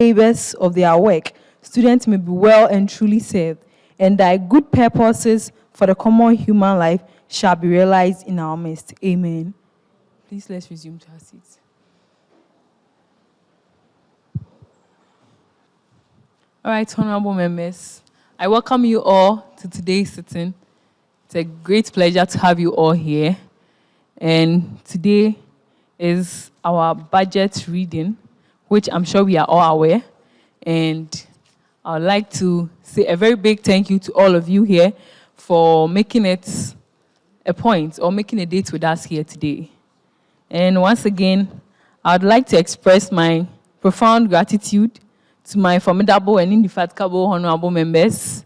labors of their work, students may be well and truly served, and thy good purposes for the common human life shall be realized in our midst. Amen. Please let's resume to our seats. All right, honorable members, I welcome you all to today's sitting. It's a great pleasure to have you all here. And today is our budget reading, which I'm sure we are all aware. And I would like to say a very big thank you to all of you here for making it a point or making a date with us here today. And once again, I would like to express my profound gratitude to my formidable and indefatigable honorable members.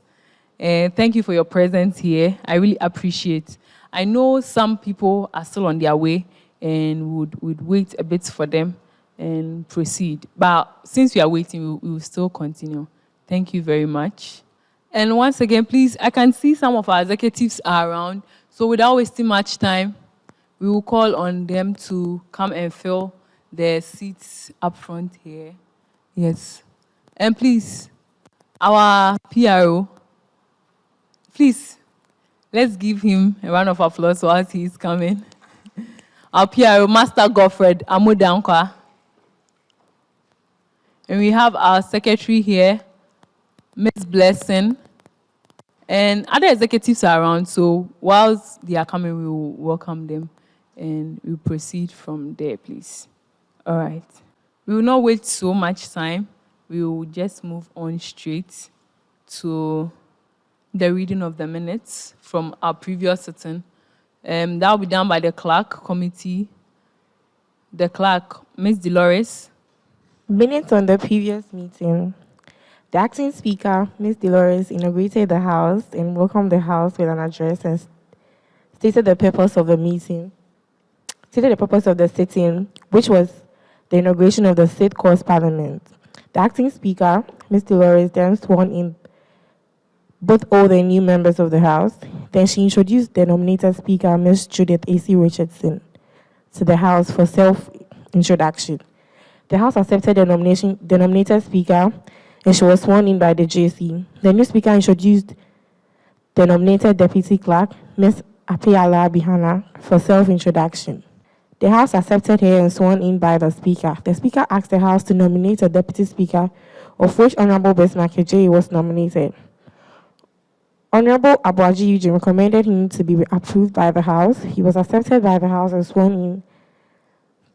And thank you for your presence here. I really appreciate. I know some people are still on their way and would wait a bit for them and proceed. But since we are waiting, we will still continue. Thank you very much. And once again, please, I can see some of our executives are around. So without wasting much time, we will call on them to come and fill their seats up front here. Yes. And please, our PRO, please, let's give him a round of applause while he is coming. Our PRO, Master Godfred Amudankwa. And we have our secretary here, Ms. Blessing. And other executives are around, so whilst they are coming, we will welcome them and we'll proceed from there, please. All right. We will not wait so much time. We will just move on straight to the reading of the minutes from our previous sitting. That will be done by the clerk committee. The clerk, Ms. Dolores. Minutes on the previous meeting. The acting speaker, Ms. Dolores, inaugurated the House and welcomed the House with an address and stated the purpose of the meeting. Stated the purpose of the sitting, which was the inauguration of the State Course Parliament. The acting speaker, Ms. Dolores, then sworn in both old and new members of the House. Then she introduced the nominated speaker, Ms. Judith A.C. Richardson, to the House for self-introduction. The House accepted the nominated speaker, and she was sworn in by the JC. The new speaker introduced the nominated deputy clerk, Ms. Apiala Bihana, for self-introduction. The House accepted her and sworn in by the Speaker. The Speaker asked the House to nominate a Deputy Speaker, of which Honorable Bismarck J. was nominated. Honorable Abuaji Eugene recommended him to be approved by the House. He was accepted by the House and sworn in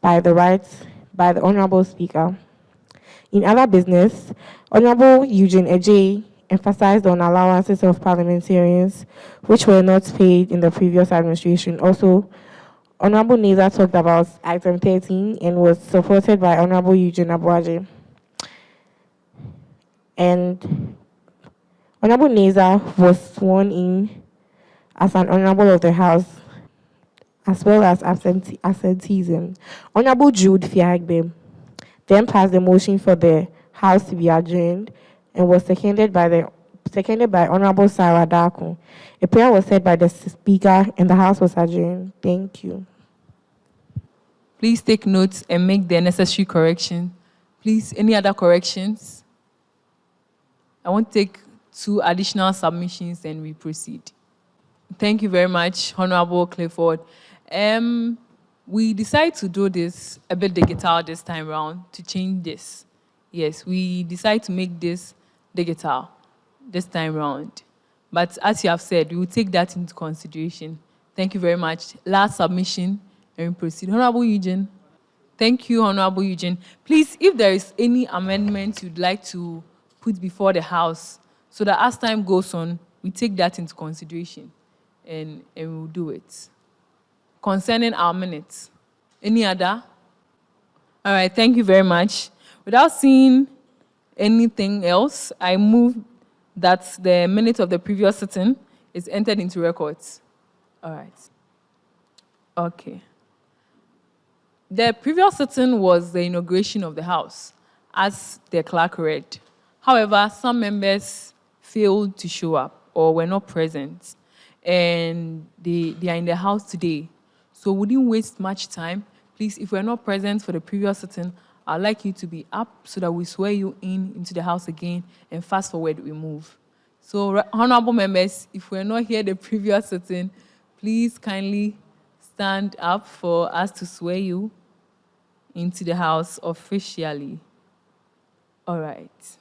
by the Honorable Speaker. In other business, Honorable Eugene Ejay emphasized on allowances of parliamentarians which were not paid in the previous administration. Also, Honorable Neza talked about item 13 and was supported by Honorable Eugene Abuaji. And Honorable Neza was sworn in as an honorable of the House, as well as absenteeism. Honorable Jude Fiagbe then passed the motion for the House to be adjourned and was seconded by Honorable Sarah Darko. A prayer was said by the Speaker and the House was adjourned. Thank you. Please take notes and make the necessary correction. Please, any other corrections? I want to take 2 additional submissions and we proceed. Thank you very much, Honorable Clifford. We decided to do this a bit digital this time around to change this. Yes, we decided to make this digital this time around. But as you have said, we will take that into consideration. Thank you very much. Last submission, and we proceed. Honorable Eugene. Thank you, Honorable Eugene. Please, if there is any amendment you'd like to put before the House, so that as time goes on, we take that into consideration and we'll do it. Concerning our minutes. Any other? All right, thank you very much. Without seeing anything else, I move that the minute of the previous sitting is entered into records. All right. Okay. The previous sitting was the inauguration of the House, as the clerk read. However, some members failed to show up or were not present, and they are in the House today. So we didn't waste much time. Please, if we're not present for the previous sitting, I'd like you to be up so that we swear you in into the house again, and fast forward we move. So, honorable members, if we're not here the previous sitting, please kindly stand up for us to swear you into the house officially. All right.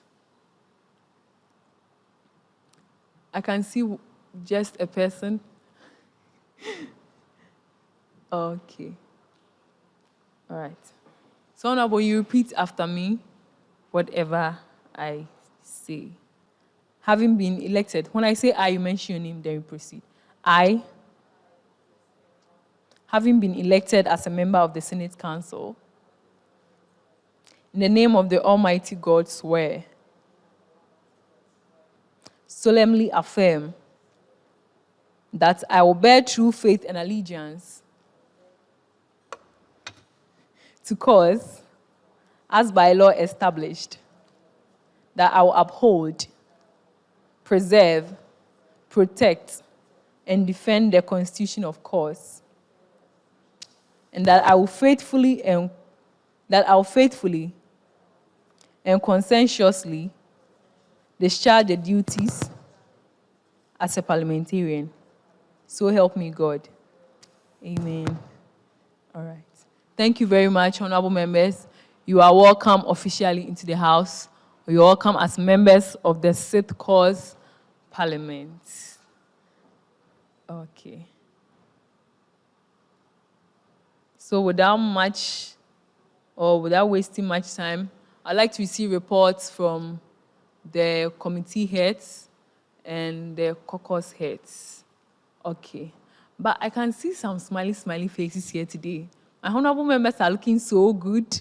I can see just a person. Okay. All right. So, honorable, you repeat after me whatever I say. Having been elected, when I say I, you mention your name, then you proceed. I, having been elected as a member of the Senate Council, in the name of the Almighty God, swear, solemnly affirm that I will bear true faith and allegiance to cause, as by law established, that I will uphold, preserve, protect, and defend the Constitution of cause, and that I will faithfully and conscientiously discharge the duties as a parliamentarian. So help me God. Amen. All right. Thank you very much, honorable members. You are welcome officially into the House. You're welcome as members of the Sixth Cause Parliament. Okay. So without wasting much time, I'd like to receive reports from the committee heads and the caucus heads. Okay. But I can see some smiley faces here today. My honorable members are looking so good.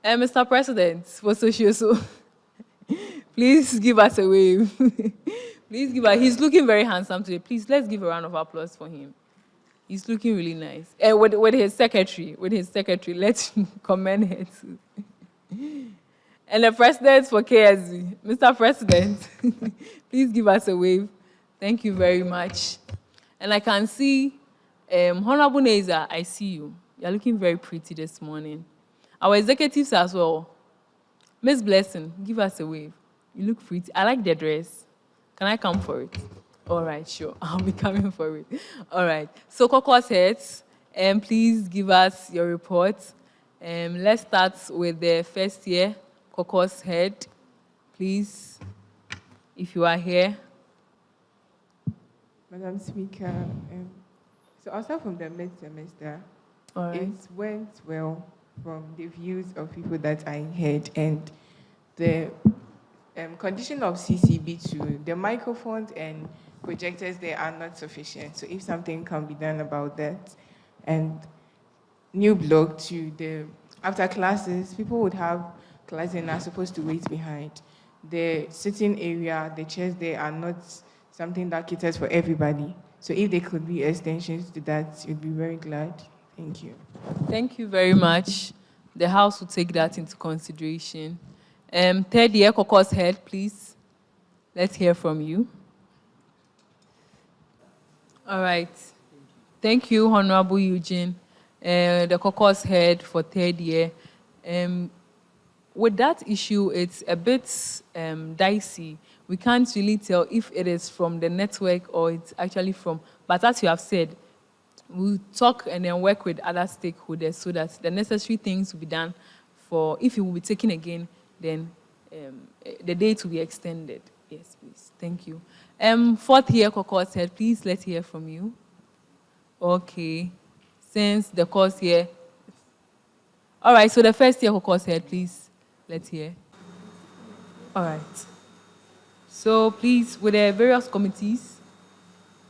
And Mr. President, for social, please give us a wave. He's looking very handsome today. Please, let's give a round of applause for him. He's looking really nice. And with his secretary, let's commend her too. And the president for KSV, Mr. President, please give us a wave. Thank you very much. And I can see Honorable Neza, I see you. You're looking very pretty this morning. Our executives as well. Miss Blessing, give us a wave. You look pretty. I like the dress. Can I come for it? All right, sure. I'll be coming for it. All right. So, caucus heads, please give us your report. Let's start with the first year caucus head. Please, if you are here. Madam Speaker, so I'll start from the mid-semester. All right. It went well from the views of people that I heard, and the condition of CCB2, the microphones and projectors there are not sufficient. So if something can be done about that, and new block to after classes, people would have classes and are supposed to wait behind. The sitting area, the chairs there are not something that caters for everybody. So if there could be extensions to that, we'd be very glad. Thank you. Thank you very much. The House will take that into consideration. Third year caucus head, please. Let's hear from you. All right. Thank you, Honorable Eugene. The caucus head for third year. With that issue, it's a bit dicey. We can't really tell if it is from the network or it's actually from, but as you have said, we'll talk and then work with other stakeholders so that the necessary things will be done for, if it will be taken again, then the date will be extended. Yes, please. Thank you. Fourth year caucus head, please, let's hear from you. Okay. Since the course here. All right, so the first year caucus head, please, let's hear. All right. So please, with the various committees,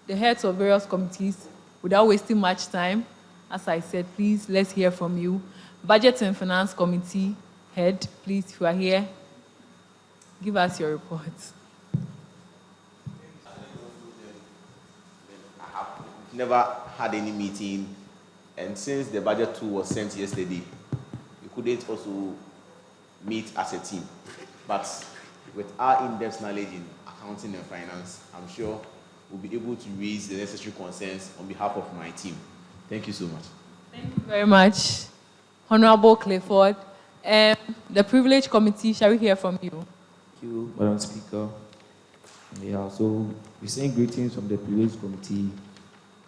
the heads of various committees, without wasting much time, as I said, please, let's hear from you. Budget and Finance Committee head, please, if you are here, give us your report. I've never had any meeting, and since the budget 2 was sent yesterday, we couldn't also meet as a team. But with our in-depth knowledge in accounting and finance, I'm sure we'll be able to raise the necessary concerns on behalf of my team. Thank you so much. Thank you very much, Honorable Clifford. The Privilege Committee, shall we hear from you? Thank you, Madam Speaker. Yeah, so we send greetings from the Privilege Committee.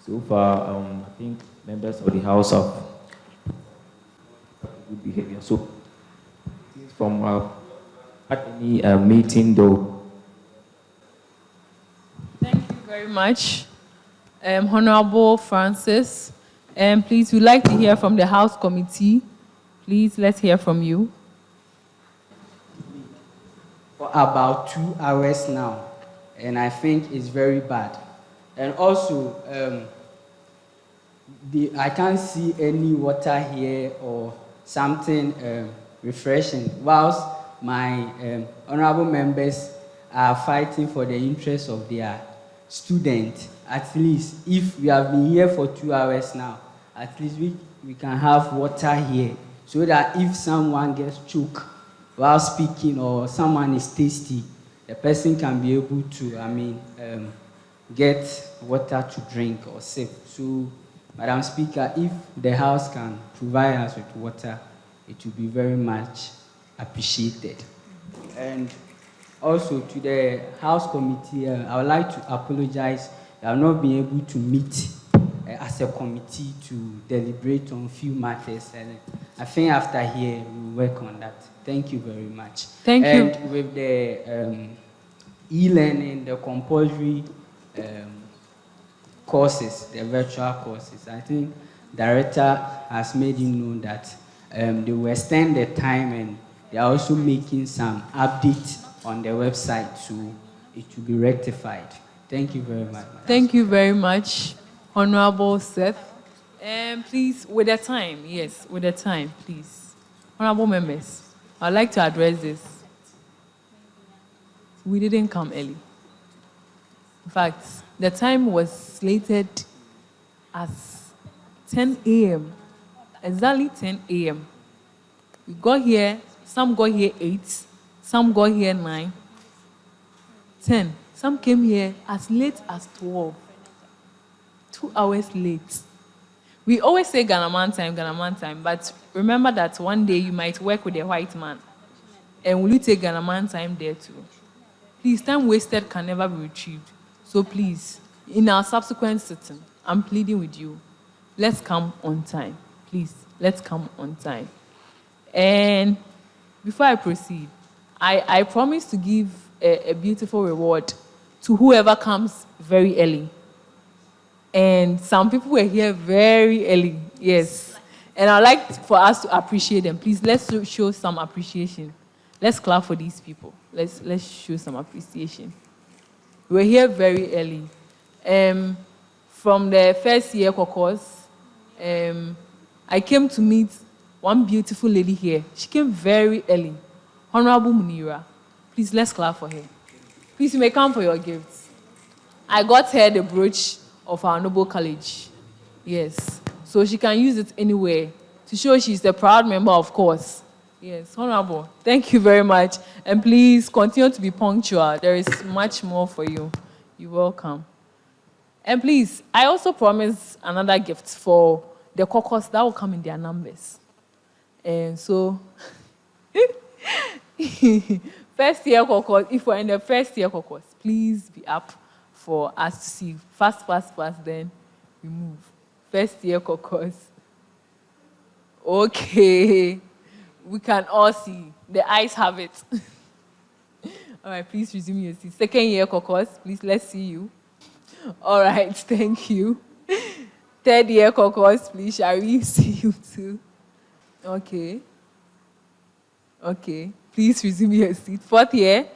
So far, I think members of the House have good behavior. So, from at any meeting, though. Thank you very much, Honorable Francis. Please, we'd like to hear from the House Committee. Please, let's hear from you. For about 2 hours now, and I think it's very bad. And also, I can't see any water here or something refreshing, whilst my honorable members are fighting for the interests of their students. At least, if we have been here for 2 hours now, at least we can have water here, so that if someone gets choked while speaking or someone is thirsty, the person can be able to, get water to drink or sip. So, Madam Speaker, if the House can provide us with water, it will be very much appreciated. And also to the House Committee, I would like to apologize. I have not been able to meet as a committee to deliberate on few matters. And I think after here, we will work on that. Thank you very much. Thank you. And with the e-learning, the compulsory courses, the virtual courses, I think Director has made it known that they will extend the time, and they are also making some updates on the website, so it will be rectified. Thank you very much. Thank you very much, Honorable Seth. Please, with the time, yes, with the time, please. Honorable members, I'd like to address this. We didn't come early. In fact, the time was slated as 10 a.m., exactly 10 a.m. We got here, some got here 8, some got here 9, 10. Some came here as late as 12. 2 hours late. We always say Ghana time, but remember that one day you might work with a white man. And will you take Ghana time there too? Please, time wasted can never be retrieved. So please, in our subsequent sitting, I'm pleading with you, let's come on time. Please, let's come on time. And before I proceed, I promise to give a beautiful reward to whoever comes very early. And some people were here very early, yes. And I'd like for us to appreciate them. Please, let's show some appreciation. Let's clap for these people. Let's show some appreciation. We were here very early. From the first year caucus, I came to meet one beautiful lady here. She came very early. Honorable Munira. Please, let's clap for her. Please, you may come for your gifts. I got her the brooch of our noble college. Yes. So she can use it anywhere to show she's a proud member, of course. Yes, Honorable. Thank you very much. And please continue to be punctual. There is much more for you. You're welcome. And please, I also promise another gift for the caucus that will come in their numbers. And so, first year caucus, if we're in the first year caucus, please be up for us to see. Fast, then we move. First year caucus. Okay. We can all see. The eyes have it. All right, please resume your seat. Second year caucus, please, let's see you. All right, thank you. Third year caucus, please, shall we see you too? Okay. Okay, please resume your seat. Fourth year,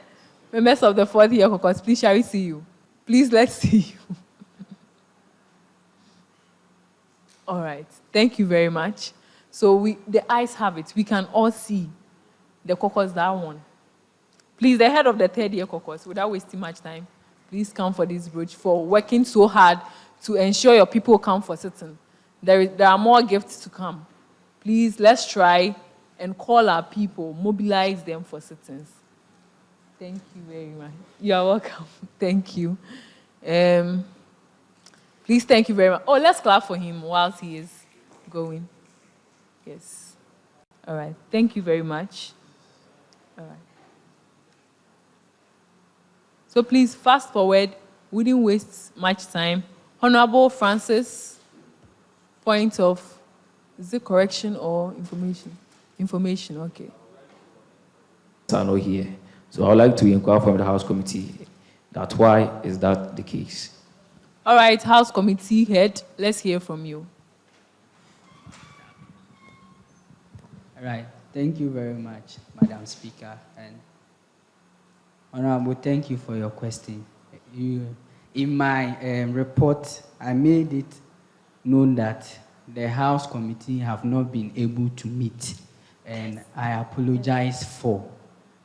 members of the fourth year caucus, please, shall we see you? Please, let's see you. All right, thank you very much. So the eyes have it. We can all see the caucus that won. Please, the head of the third year caucus, without wasting much time, please come for this brooch for working so hard to ensure your people come for sitting. There are more gifts to come. Please, let's try and call our people, mobilize them for sittings. Thank you very much. You are welcome. Thank you. Please, thank you very much. Oh, let's clap for him whilst he is going. Yes. All right. Thank you very much. All right. So please fast forward. We didn't waste much time. Honorable Francis, point of, is it correction or information? Information, okay. Are not here. So I would like to inquire from the House Committee that why is that the case? All right, House Committee head, let's hear from you. All right. Thank you very much, Madam Speaker. And Honorable, thank you for your question. In my report, I made it known that the House Committee have not been able to meet, and I apologize for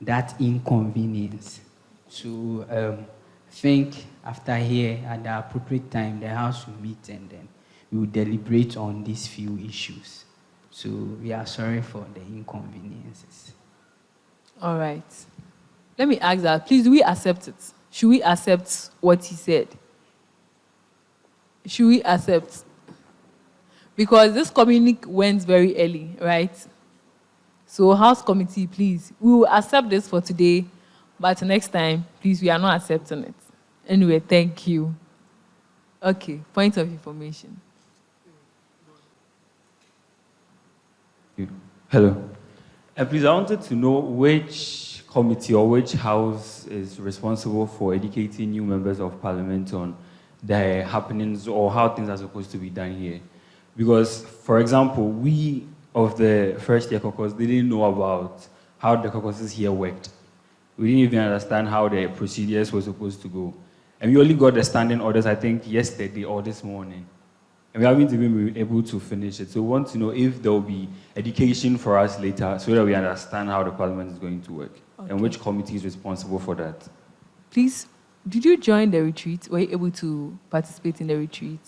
that inconvenience. So think after here, at the appropriate time, the House will meet and then we will deliberate on these few issues. So we are sorry for the inconveniences. All right. Let me ask that. Please, do we accept it? Should we accept what he said? Should we accept? Because this communique went very early, right? So House Committee, please, we will accept this for today, but next time, please, we are not accepting it. Anyway, thank you. Okay, point of information. Hello. Please, I wanted to know which committee or which house is responsible for educating new members of parliament on the happenings or how things are supposed to be done here. Because, for example, we of the first year caucus didn't know about how the caucuses here worked. We didn't even understand how the procedures were supposed to go. And we only got the standing orders, I think, yesterday or this morning. And we haven't even been able to finish it. So we want to know if there will be education for us later so that we understand how the parliament is going to work. Okay. And which committee is responsible for that. Please, did you join the retreat? Were you able to participate in the retreat?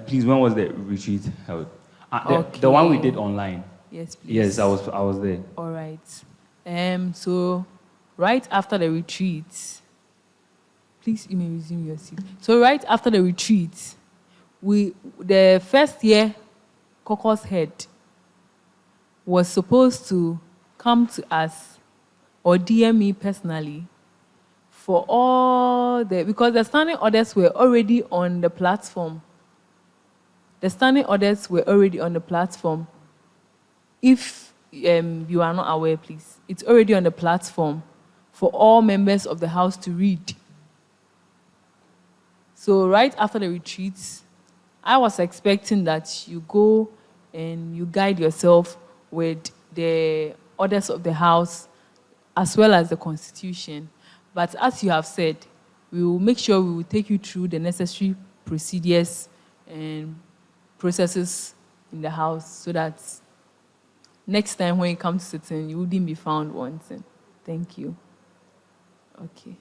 Please, when was the retreat held? Okay. The one we did online. Yes, please. Yes, I was there. All right. So right after the retreat, please, you may resume your seat. So right after the retreat, the first year caucus head was supposed to come to us or DM me personally for all because the standing orders were already on the platform. The standing orders were already on the platform. If you are not aware, please, it's already on the platform for all members of the House to read. So right after the retreats, I was expecting that you go and you guide yourself with the orders of the House as well as the Constitution. But as you have said, we will make sure we will take you through the necessary procedures and processes in the House so that next time when you come to sitting, you wouldn't be found wanting. Thank you. Okay.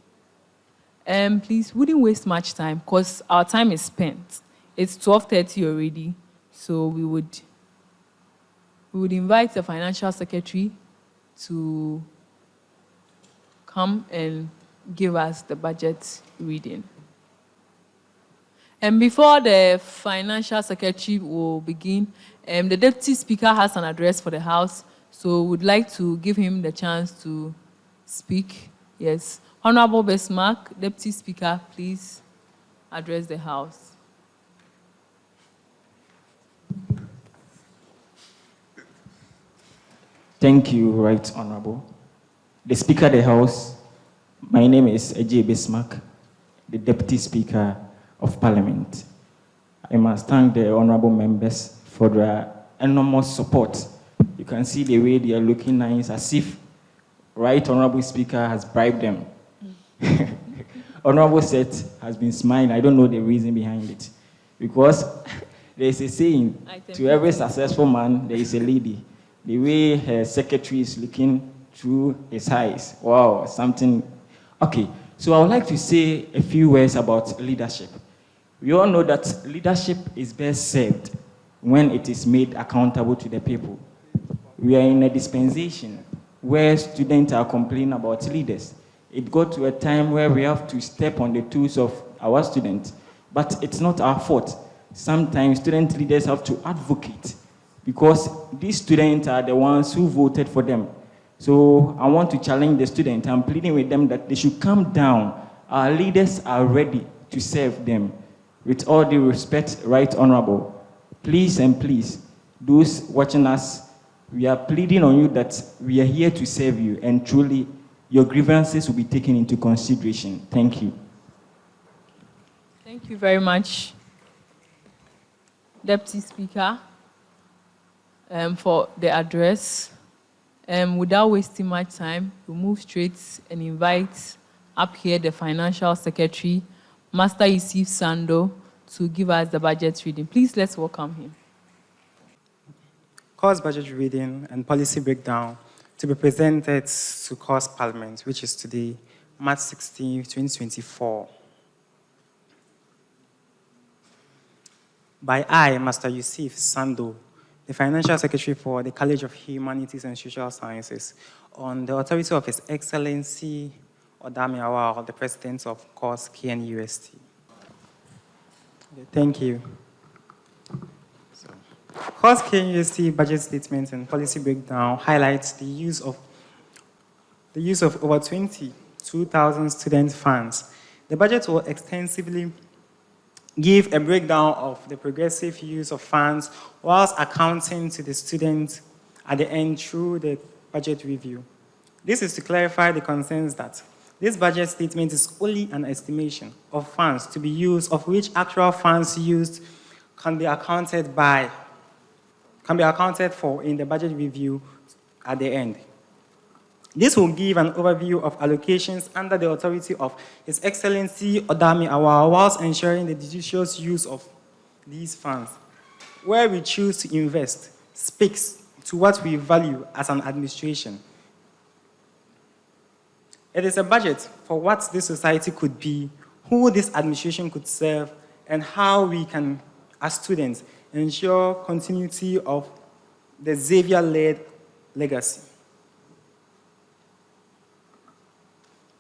Please, wouldn't waste much time because our time is spent. It's 12:30 already, so we would invite the Financial Secretary to come and give us the budget reading. And before the Financial Secretary will begin, the Deputy Speaker has an address for the House, so we'd like to give him the chance to speak. Yes. Honorable Bismarck, Deputy Speaker, please address the House. Thank you, Right Honorable. The Speaker of the House, my name is Ejie Bismarck, the Deputy Speaker of Parliament. I must thank the honorable members for their enormous support. You can see the way they are looking nice, as if Right Honorable Speaker has bribed them. Honorable Seth has been smiling. I don't know the reason behind it. Because there is a saying, to every successful man, there is a lady. The way her secretary is looking through his eyes. Wow, something. Okay, so I would like to say a few words about leadership. We all know that leadership is best served when it is made accountable to the people. We are in a dispensation where students are complaining about leaders. It got to a time where we have to step on the toes of our students, but it's not our fault. sometimes student leaders have to advocate because these students are the ones who voted for them. So I want to challenge the students. I'm pleading with them that they should come down. Our leaders are ready to serve them. With all due respect, Right Honorable, please and please, those watching us, we are pleading on you that we are here to serve you, and truly your grievances will be taken into consideration. Thank you. Thank you very much, Deputy Speaker, for the address. Without wasting much time, we'll move straight and invite up here the Financial Secretary, Master Yusuf Sando, to give us the budget reading. Please, let's welcome him. Course budget reading and policy breakdown to be presented to Course Parliament, which is today, March 16, 2024. By I, Master Yusuf Sando, the Financial Secretary for the College of Humanities and Social Sciences, on the authority of His Excellency Odami Awal, the President of Course KNUST. Okay, thank you. Course KNUST budget statement and policy breakdown highlights the use of over 22,000 student funds. The budget will extensively give a breakdown of the progressive use of funds whilst accounting to the students at the end through the budget review. This is to clarify the concerns that this budget statement is only an estimation of funds to be used, of which actual funds used can be accounted for in the budget review at the end. This will give an overview of allocations under the authority of His Excellency Odami Awal, whilst ensuring the judicious use of these funds. Where we choose to invest speaks to what we value as an administration. It is a budget for what this society could be, who this administration could serve, and how we can, as students, ensure continuity of the Xavier-led legacy.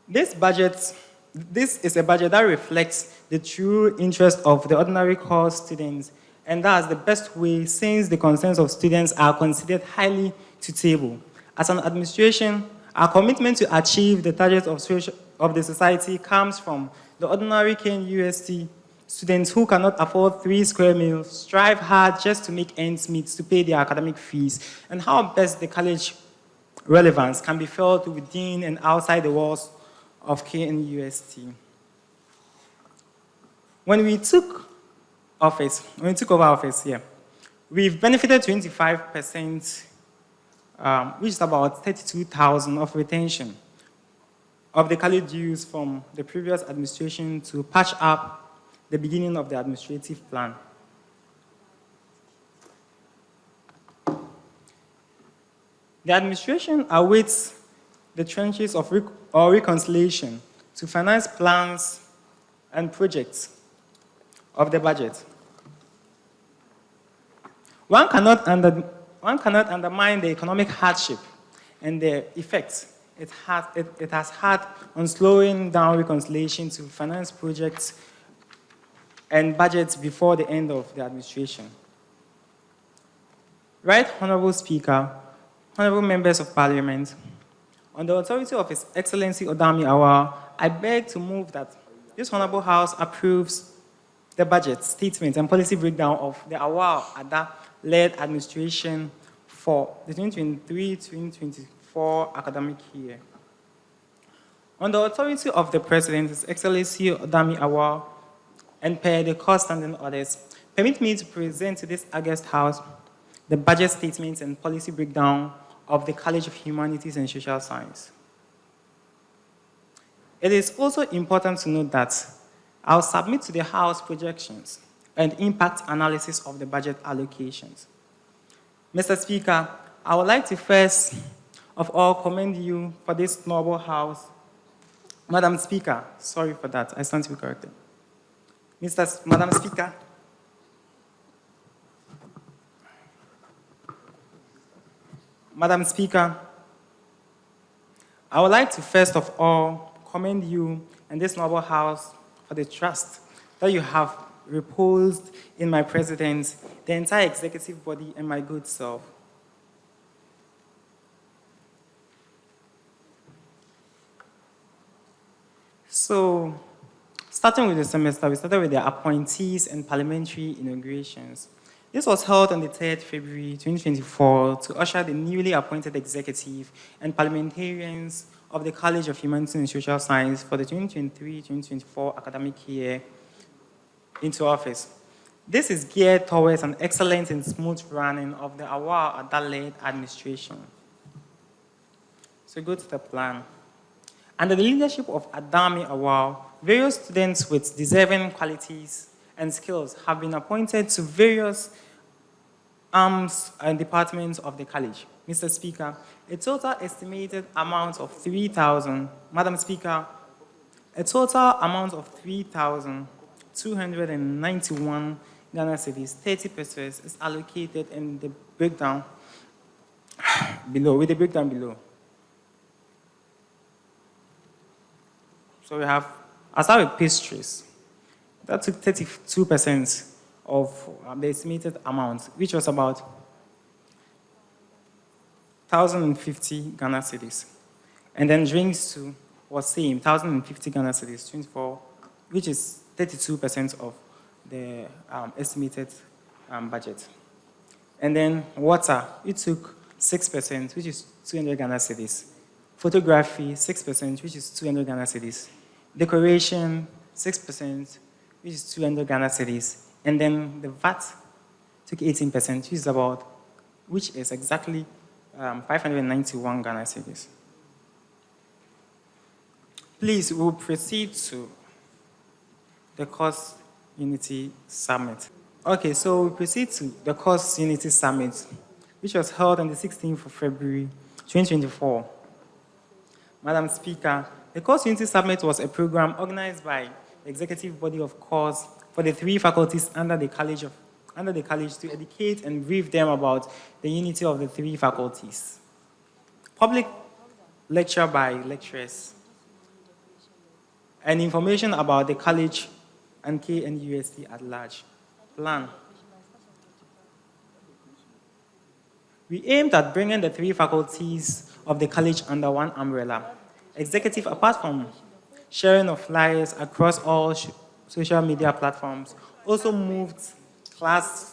This is a budget that reflects the true interest of the ordinary course students, and that's the best way since the concerns of students are considered highly to table. As an administration, our commitment to achieve the targets of the society comes from the ordinary KNUST students who cannot afford 3 square meals, strive hard just to make ends meet to pay their academic fees, and how best the college relevance can be felt within and outside the walls of KNUST. When we took over office here, we've benefited 25%, which is about 32,000 of retention of the college dues from the previous administration to patch up the beginning of the administrative plan. The administration awaits the trenches of reconciliation to finance plans and projects of the budget. One cannot undermine the economic hardship and the effects it has had on slowing down reconciliation to finance projects and budgets before the end of the administration. Right Honorable Speaker, Honorable Members of Parliament, on the authority of His Excellency Odami Awal, I beg to move that this Honorable House approves the budget statement and policy breakdown of the Awal Ada-led administration for the 2023-2024 academic year. On the authority of the President, His Excellency Odami Awal, and per the cost standing orders, permit me to present to this August House the budget statements and policy breakdown of the College of Humanities and Social Science. It is also important to note that I'll submit to the House projections and impact analysis of the budget allocations. Mr. Speaker, I would like to first of all commend you for this noble House. Madam Speaker, sorry for that, I stand to be corrected. Madam Speaker, Madam Speaker, I would like to first of all commend you and this noble House for the trust that you have reposed in my president, the entire executive body, and my good self. So, starting with the semester, we started with the appointees and parliamentary inaugurations. This was held on the 3rd February 2024 to usher the newly appointed executive and parliamentarians of the College of Humanities and Social Science for the 2023-2024 academic year into office. This is geared towards an excellent and smooth running of the Awar Ada-led administration. So go to the plan. Under the leadership of Adami Awar, various students with deserving qualities and skills have been appointed to various arms and departments of the college. Mr. Speaker, a total estimated amount of 3,000, Madam Speaker, a total amount of 3,291 Ghana cedis, 30 pesos is allocated in the breakdown below, with the breakdown below. So we have, I'll start with pastries. That took 32% of the estimated amount, which was about 1,050 Ghana cedis. And then drinks too was same, 1,050 Ghana cedis, 24, which is 32% of the estimated budget. And then water, it took 6%, which is 200 Ghana cedis. Photography, 6%, which is 200 Ghana cedis. Decoration, 6%, which is 200 Ghana cedis. And then the VAT took 18%, which is exactly 591 Ghana cedis. Please, we'll proceed to the Cost Unity Summit. Okay, so we proceed to the Cost Unity Summit, which was held on the 16th of February, 2024. Madam Speaker, the Cost Unity Summit was a program organized by the executive body of course for the 3 faculties under the college to educate and brief them about the unity of the 3 faculties. Public lecture by lecturers, and information about the college and KNUST at large. Plan. We aimed at bringing the 3 faculties of the college under one umbrella. Executive, apart from sharing of flyers across all social media platforms, also moved class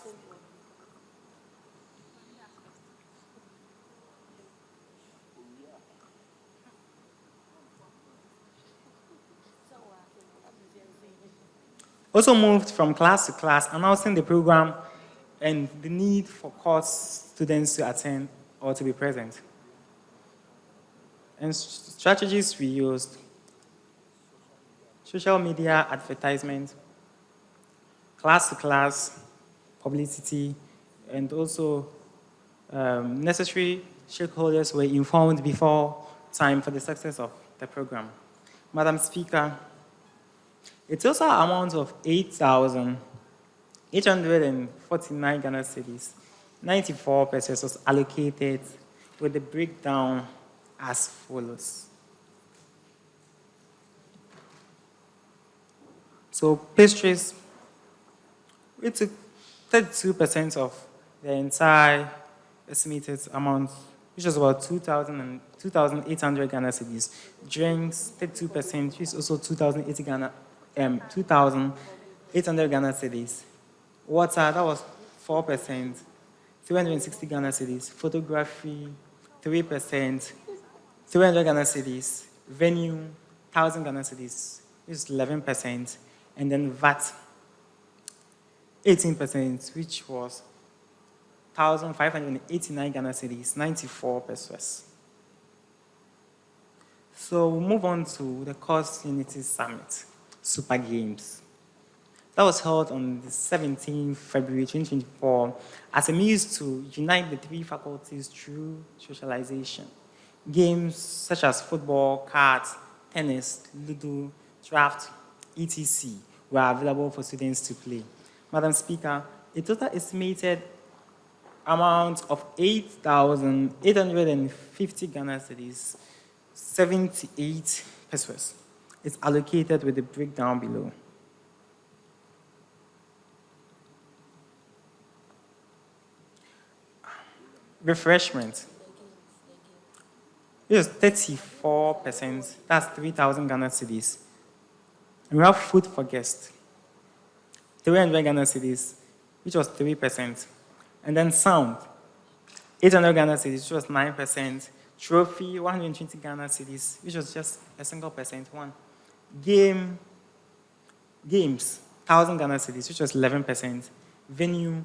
from class to class, announcing the program and the need for course students to attend or to be present. And strategies we used: social media advertisement, class-to-class publicity, and also necessary stakeholders were informed before time for the success of the program. Madam Speaker, a total amount of 8,849 Ghana cedis, 94 pesos was allocated, with the breakdown as follows. So pastries, we took 32% of the entire estimated amount, which was about 2,800 Ghana cedis. Drinks, 32%, which is also 2,800 Ghana cedis. Water, that was 4%, 360 Ghana cedis. Photography, 3%, 300 Ghana cedis. Venue, 1,000 Ghana cedis, which is 11%. And then VAT, 18%, which was 1,589 Ghana cedis, 94 pesos. So we'll move on to the Cost Unity Summit, Super Games. That was held on the 17th February 2024 as a means to unite the 3 faculties through socialization. Games such as football, cards, tennis, ludo, draft, etc. were available for students to play. Madam Speaker, a total estimated amount of 8,850 Ghana cedis, 78 pesos, is allocated with the breakdown below. refreshment, which is 34%, that's 3,000 Ghana cedis. And we have food for guests, 300 Ghana cedis, which was 3%. And then sound, 800 Ghana cedis, which was 9%. Trophy, 120 Ghana cedis, which was just a single percent, one. Games, 1,000 Ghana cedis, which was 11%. Venue,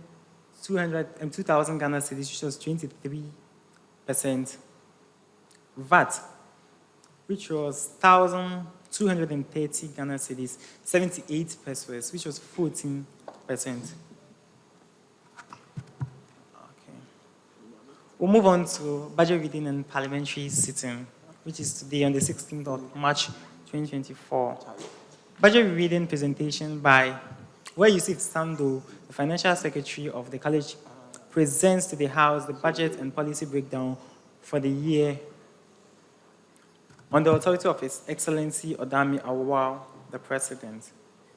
2,000 Ghana cedis, which was 23%. VAT, which was 1,230 Ghana cedis, 78 pesos, which was 14%. Okay. We'll move on to budget reading and parliamentary sitting, which is today on the 16th of March 2024. Budget reading presentation by where Yusuf Sando, the Financial Secretary of the College, presents to the House the budget and policy breakdown for the year on the authority of His Excellency Odami Awuwa, the President.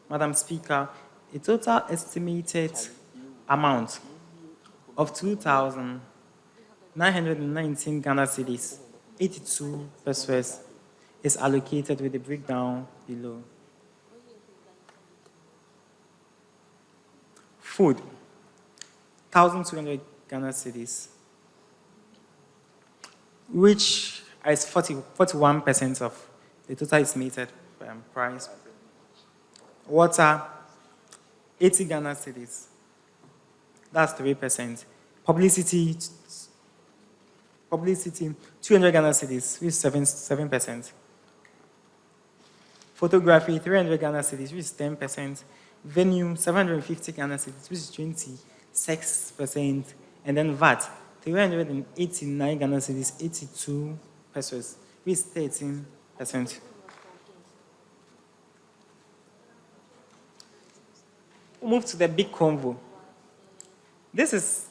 Madam Speaker, a total estimated amount of 2,919 Ghana cedis, 82 pesos, is allocated with the breakdown below. Food, 1,200 Ghana cedis, which is 41% of the total estimated price. Water, 80 Ghana cedis, that's 3%. Publicity, 200 Ghana cedis, which is 7%. Photography, 300 Ghana cedis, which is 10%. Venue, 750 Ghana cedis, which is 26%. And then VAT, 389 Ghana cedis, 82 pesos, which is 13%. We'll move to the big convo. This is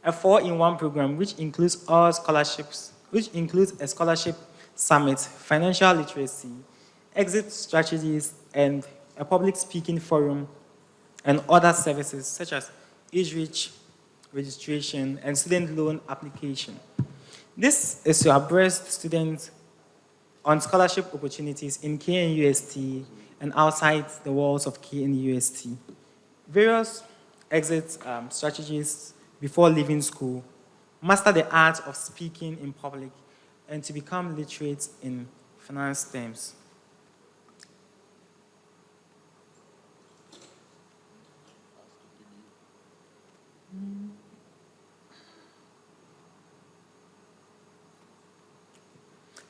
a 4-in-1 program which includes all scholarships, which includes a scholarship summit, financial literacy, exit strategies, and a public speaking forum, and other services such as age-reach registration and student loan application. This is to abreast students on scholarship opportunities in KNUST and outside the walls of KNUST. Various exit strategies before leaving school, master the art of speaking in public, and to become literate in finance terms.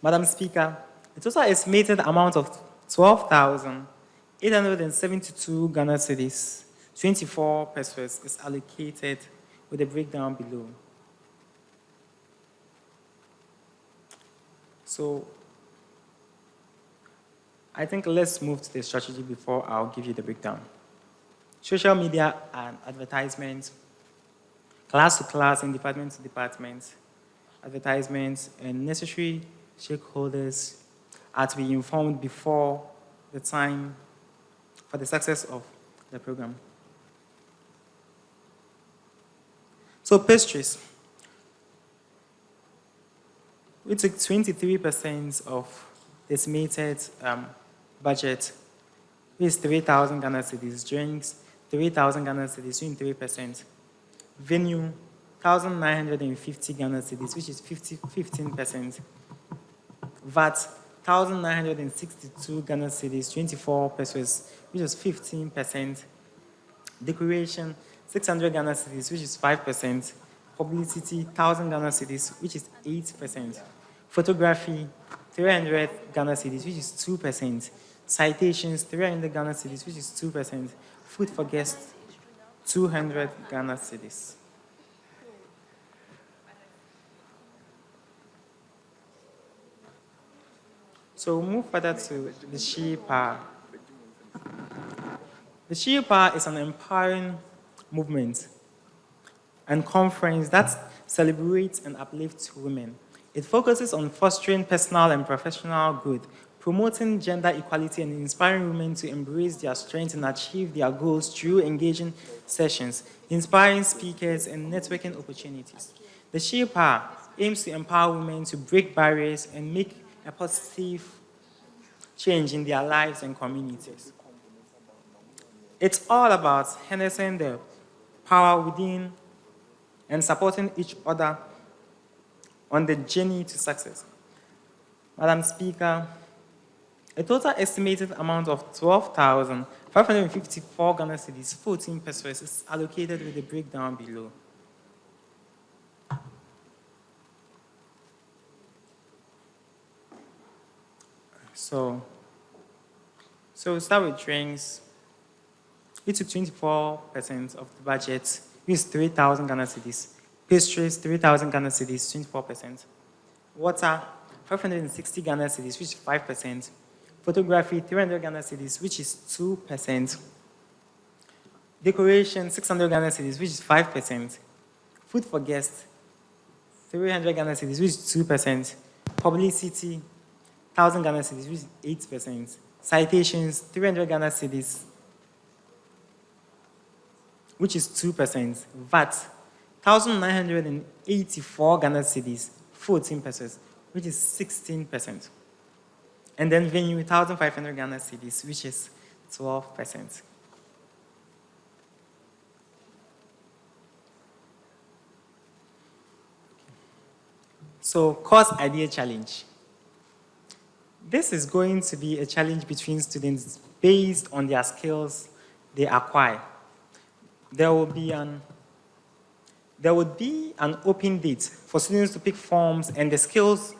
Madam Speaker, the total estimated amount of 12,872 Ghana cedis, 24 pesos, is allocated with a breakdown below. So, I think let's move to the strategy before I'll give you the breakdown. Social media and advertisements, class to class and department to department, advertisements, and necessary stakeholders are to be informed before the time for the success of the program. So pastries, we took 23% of the estimated budget, which is 3,000 Ghana cedis. Drinks, 3,000 Ghana cedis, 23%. Venue, 1,950 Ghana cedis, which is 15%. VAT, 1,962 Ghana cedis, 24 pesos, which is 15%. Decoration, 600 Ghana cedis, which is 5%. Publicity, 1,000 Ghana cedis, which is 8%. Photography, 300 Ghana cedis, which is 2%. Citations, 300 Ghana cedis, which is 2%. Food for guests, 200 Ghana cedis. So we'll move further to the Shipa. The Shipa is an empowering movement and conference that celebrates and uplifts women. It focuses on fostering personal and professional growth, promoting gender equality, and inspiring women to embrace their strengths and achieve their goals through engaging sessions, inspiring speakers, and networking opportunities. The Shaper aims to empower women to break barriers and make a positive change in their lives and communities. It's all about harnessing the power within and supporting each other on the journey to success. Madam Speaker, a total estimated amount of 12,554 Ghana cedis, 14 pesos, is allocated with the breakdown below. So we start with drinks. We took 24% of the budget, which is 3,000 Ghana cedis. Pastries, 3,000 Ghana cedis, 24%. Water, 560 Ghana cedis, which is 5%. Photography, 300 Ghana cedis, which is 2%. Decoration, 600 Ghana cedis, which is 5%. Food for guests, 300 Ghana cedis, which is 2%. Publicity, 1,000 Ghana cedis, which is 8%. Citations, 300 Ghana cedis, which is 2%. VAT, 1,984 Ghana cedis, 14 pesos, which is 16%. And then venue, 1,500 Ghana cedis, which is 12%. So, course idea challenge. This is going to be a challenge between students based on their skills they acquire. There would be an open date for students to pick forms and the skills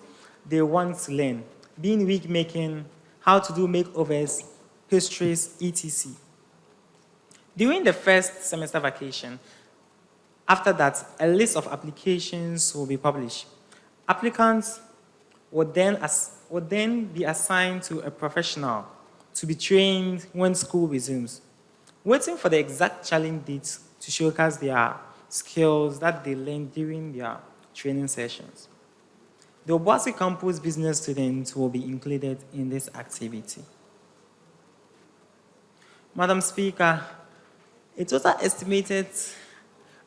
they want to learn, being wig making, how to do makeovers, pastries, etc. During the first semester vacation, after that, a list of applications will be published. Applicants would then be assigned to a professional to be trained when school resumes, waiting for the exact challenge dates to showcase their skills that they learned during their training sessions. The Obuasi campus business students will be included in this activity. Madam Speaker, a total estimated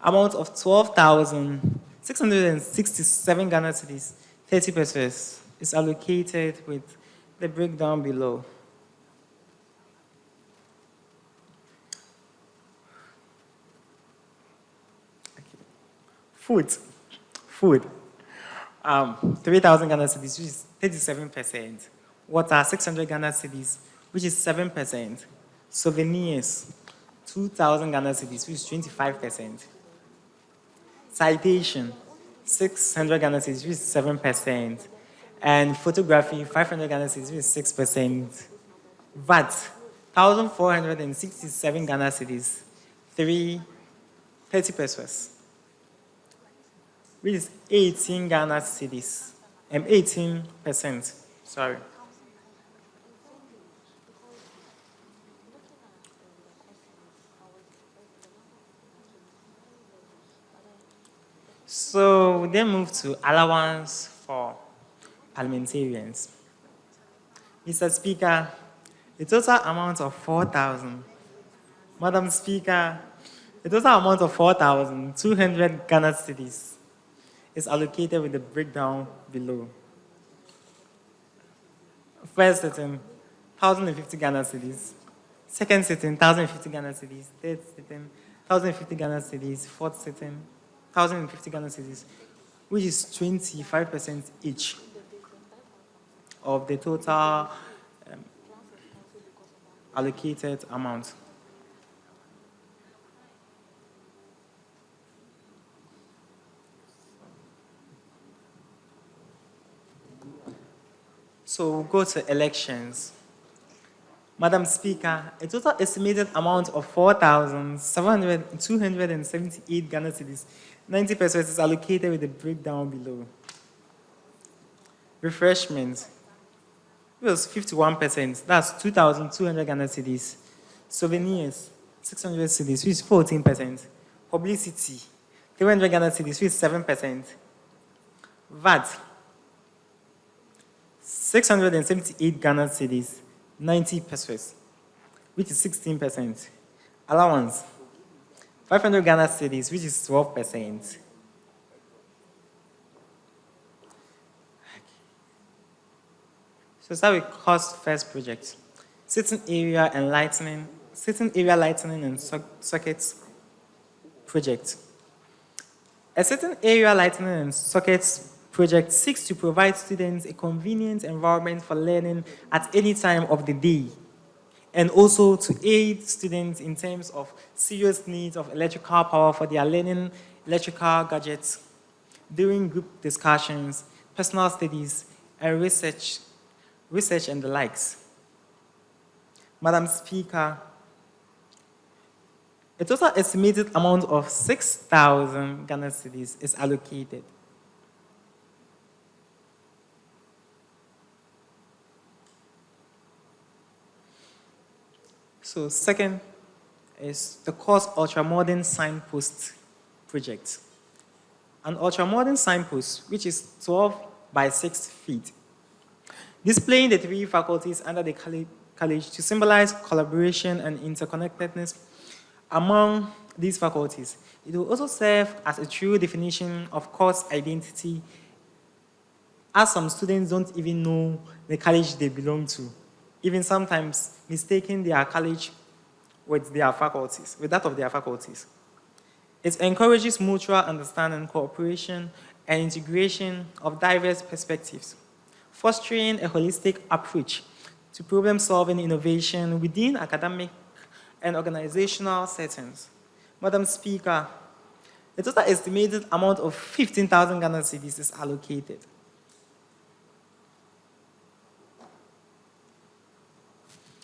amount of 12,667 Ghana cedis, 30 pesos, is allocated with the breakdown below. Food. 3,000 Ghana cedis, which is 37%. Water, 600 Ghana cedis, which is 7%. Souvenirs, 2,000 Ghana cedis, which is 25%. Citation, 600 Ghana cedis, which is 7%. And photography, 500 Ghana cedis, which is 6%. VAT, 1,467 Ghana cedis, 30 pesos, which is 18 Ghana cedis, 18%, sorry. So we then move to allowance for parliamentarians. Mr. Speaker, a total amount of 4,000. Madam Speaker, a total amount of 4,200 Ghana cedis is allocated with the breakdown below. First sitting, 1,050 Ghana cedis. Second sitting, 1,050 Ghana cedis. Third sitting, 1,050 Ghana cedis. Fourth sitting, 1,050 Ghana cedis, which is 25% each of the total allocated amount. So we'll go to elections. Madam Speaker, a total estimated amount of 4,278 Ghana cedis, 90 pesos is allocated with the breakdown below. Refreshments, it was 51%, that's 2,200 Ghana cedis. Souvenirs, 600 cedis, which is 14%. Publicity, 300 Ghana cedis, which is 7%. VAT, 678 Ghana cedis, 90 pesos, which is 16%. Allowance, 500 Ghana cedis, which is 12%. So start with cost first project. Sitting area lightening and sockets project. A certain area lighting and sockets project seeks to provide students a convenient environment for learning at any time of the day, and also to aid students in terms of serious needs of electrical power for their learning electrical gadgets during group discussions, personal studies, and research and the likes. Madam Speaker, a total estimated amount of 6,000 Ghana cedis is allocated. So second is the course ultramodern signpost project. An ultramodern signpost, which is 12 by 6 feet, displaying the three faculties under the college to symbolize collaboration and interconnectedness among these faculties. It will also serve as a true definition of course identity, as some students don't even know the college they belong to, even sometimes mistaking their college with their faculties, with that of their faculties. It encourages mutual understanding, cooperation, and integration of diverse perspectives, fostering a holistic approach to problem-solving innovation within academic and organizational settings. Madam Speaker, the total estimated amount of 15,000 Ghana cedis is allocated.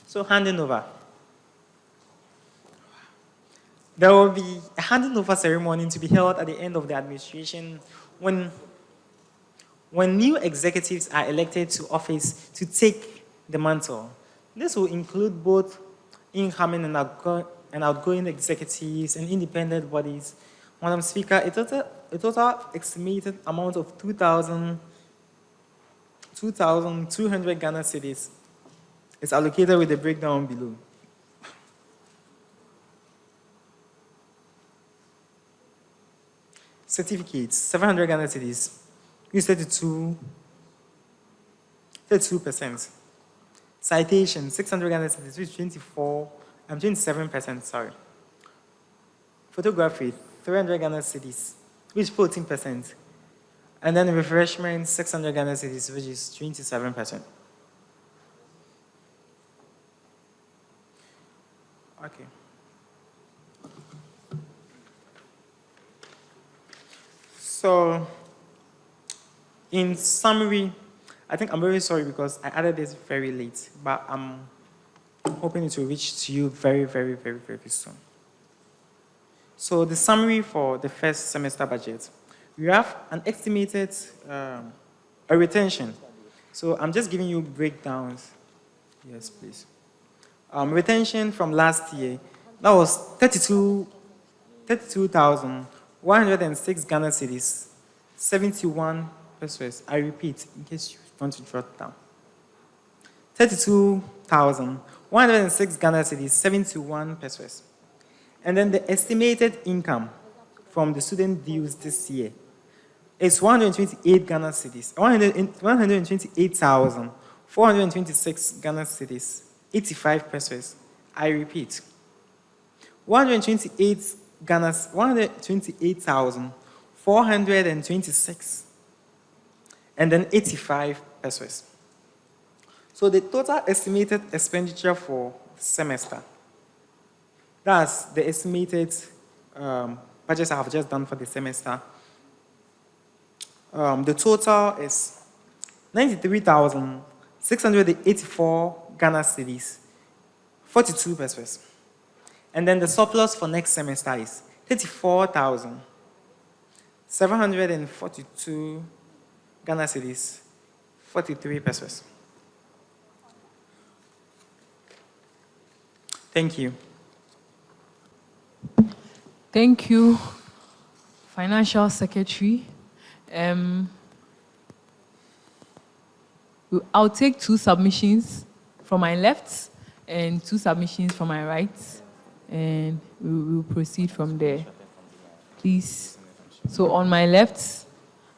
So handing over. There will be a handing over ceremony to be held at the end of the administration when new executives are elected to office to take the mantle. This will include both incoming and outgoing executives and independent bodies. Madam Speaker, a total estimated amount of 2,200 Ghana cedis is allocated with the breakdown below. Certificates, 700 Ghana cedis, use 32%. Citation, 600 Ghana cedis, which is 27%, sorry. Photography, 300 Ghana cedis, which is 14%. And then refreshment, 600 Ghana cedis, which is 27%. Okay. So, in summary, I think I'm very sorry because I added this very late, but I'm hoping it will reach to you very, very, very, very soon. So the summary for the first semester budget, we have an estimated a retention. So I'm just giving you breakdowns. Yes, please. Retention from last year, that was 32,106 Ghana cedis, 71 pesos. I repeat, in case you want to jot down. 32,106 Ghana cedis, 71 pesos. And then the estimated income from the student dues this year is 128 Ghana cedis, 128,426 Ghana cedis, 85 pesos. I repeat, 128,426 and then 85 pesos. So the total estimated expenditure for the semester, that's the estimated budgets I have just done for the semester. The total is 93,684 Ghana cedis, 42 pesos. And then the surplus for next semester is 34,742 Ghana cedis, 43 pesos. Thank you. Thank you, Financial Secretary. I'll take 2 submissions from my left and 2 submissions from my right, and we will proceed from there. Please. So on my left,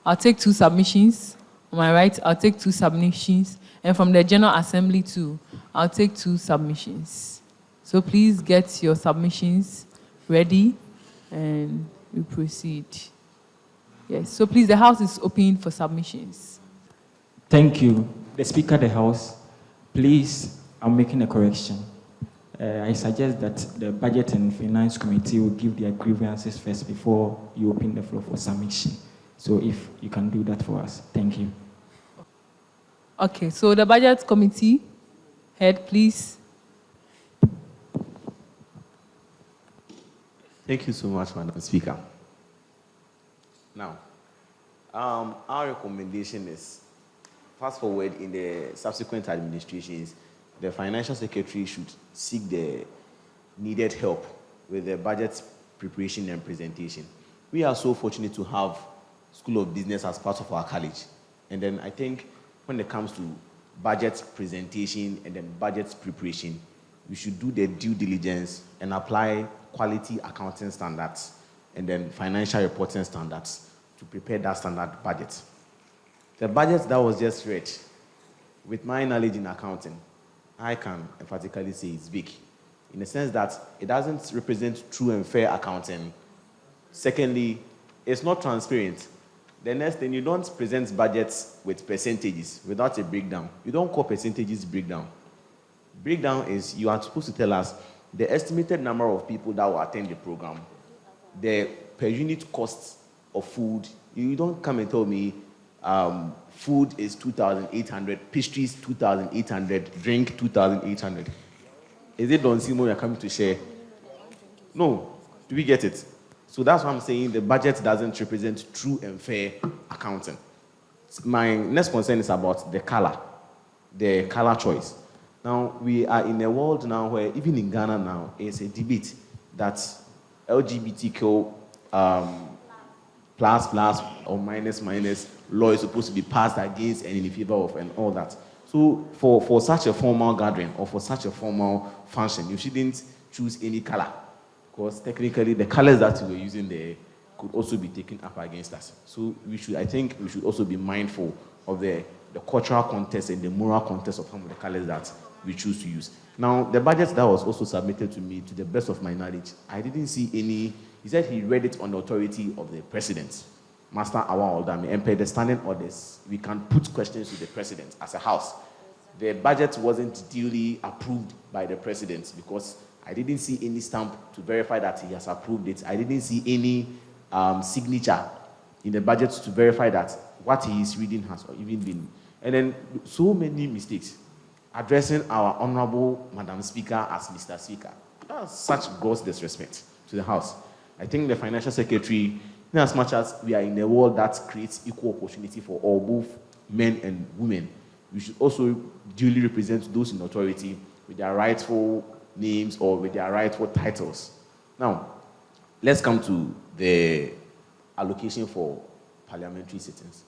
I'll take 2 submissions On my right, I'll take 2 submissions. And from the General Assembly too, I'll take 2 submissions. So please get your submissions ready and we proceed. Yes, so please, the House is open for submissions. Thank you. The Speaker of the House, please, I'm making a correction. I suggest that the Budget and Finance Committee will give their grievances first before you open the floor for submission. So if you can do that for us, thank you. Okay, so the Budget Committee, head, please. Thank you so much, Madam Speaker. Now, our recommendation is, fast forward in the subsequent administrations, the Financial Secretary should seek the needed help with the budget preparation and presentation. We are so fortunate to have School of Business as part of our college. And then I think when it comes to budget presentation and then budget preparation, we should do the due diligence and apply quality accounting standards and then financial reporting standards to prepare that standard budget. The budget that was just read, with my knowledge in accounting, I can emphatically say it's big, in the sense that it doesn't represent true and fair accounting. Secondly, it's not transparent. The next thing, you don't present budgets with percentages without a breakdown. You don't call percentages breakdown. Breakdown is you are supposed to tell us the estimated number of people that will attend the program, the per unit cost of food. You don't come and tell me food is 2,800, pastries 2,800, drink 2,800. Is it Don Simo you're coming to share? No. Do we get it? So that's why I'm saying the budget doesn't represent true and fair accounting. My next concern is about the color choice. Now, we are in a world now where, even in Ghana now, it's a debate that LGBTQ plus or minus law is supposed to be passed against and in favor of and all that. So for such a formal gathering or for such a formal function, you shouldn't choose any color, because technically the colors that we were using there could also be taken up against us. So I think we should also be mindful of the cultural context and the moral context of some of the colors that we choose to use. Now, the budget that was also submitted to me, to the best of my knowledge, I didn't see any. He said he read it on the authority of the president, Master Awa Oldame, and per the standing orders, we can put questions to the president as a house. The budget wasn't duly approved by the president because I didn't see any stamp to verify that he has approved it. I didn't see any signature in the budget to verify that what he is reading has even been. And then so many mistakes. Addressing our Honorable Madam Speaker as Mr. Speaker. That's such gross disrespect to the House. I think the Financial Secretary, in as much as we are in a world that creates equal opportunity for all, both men and women, we should also duly represent those in authority with their rightful names or with their rightful titles. Now, let's come to the allocation for parliamentary sittings.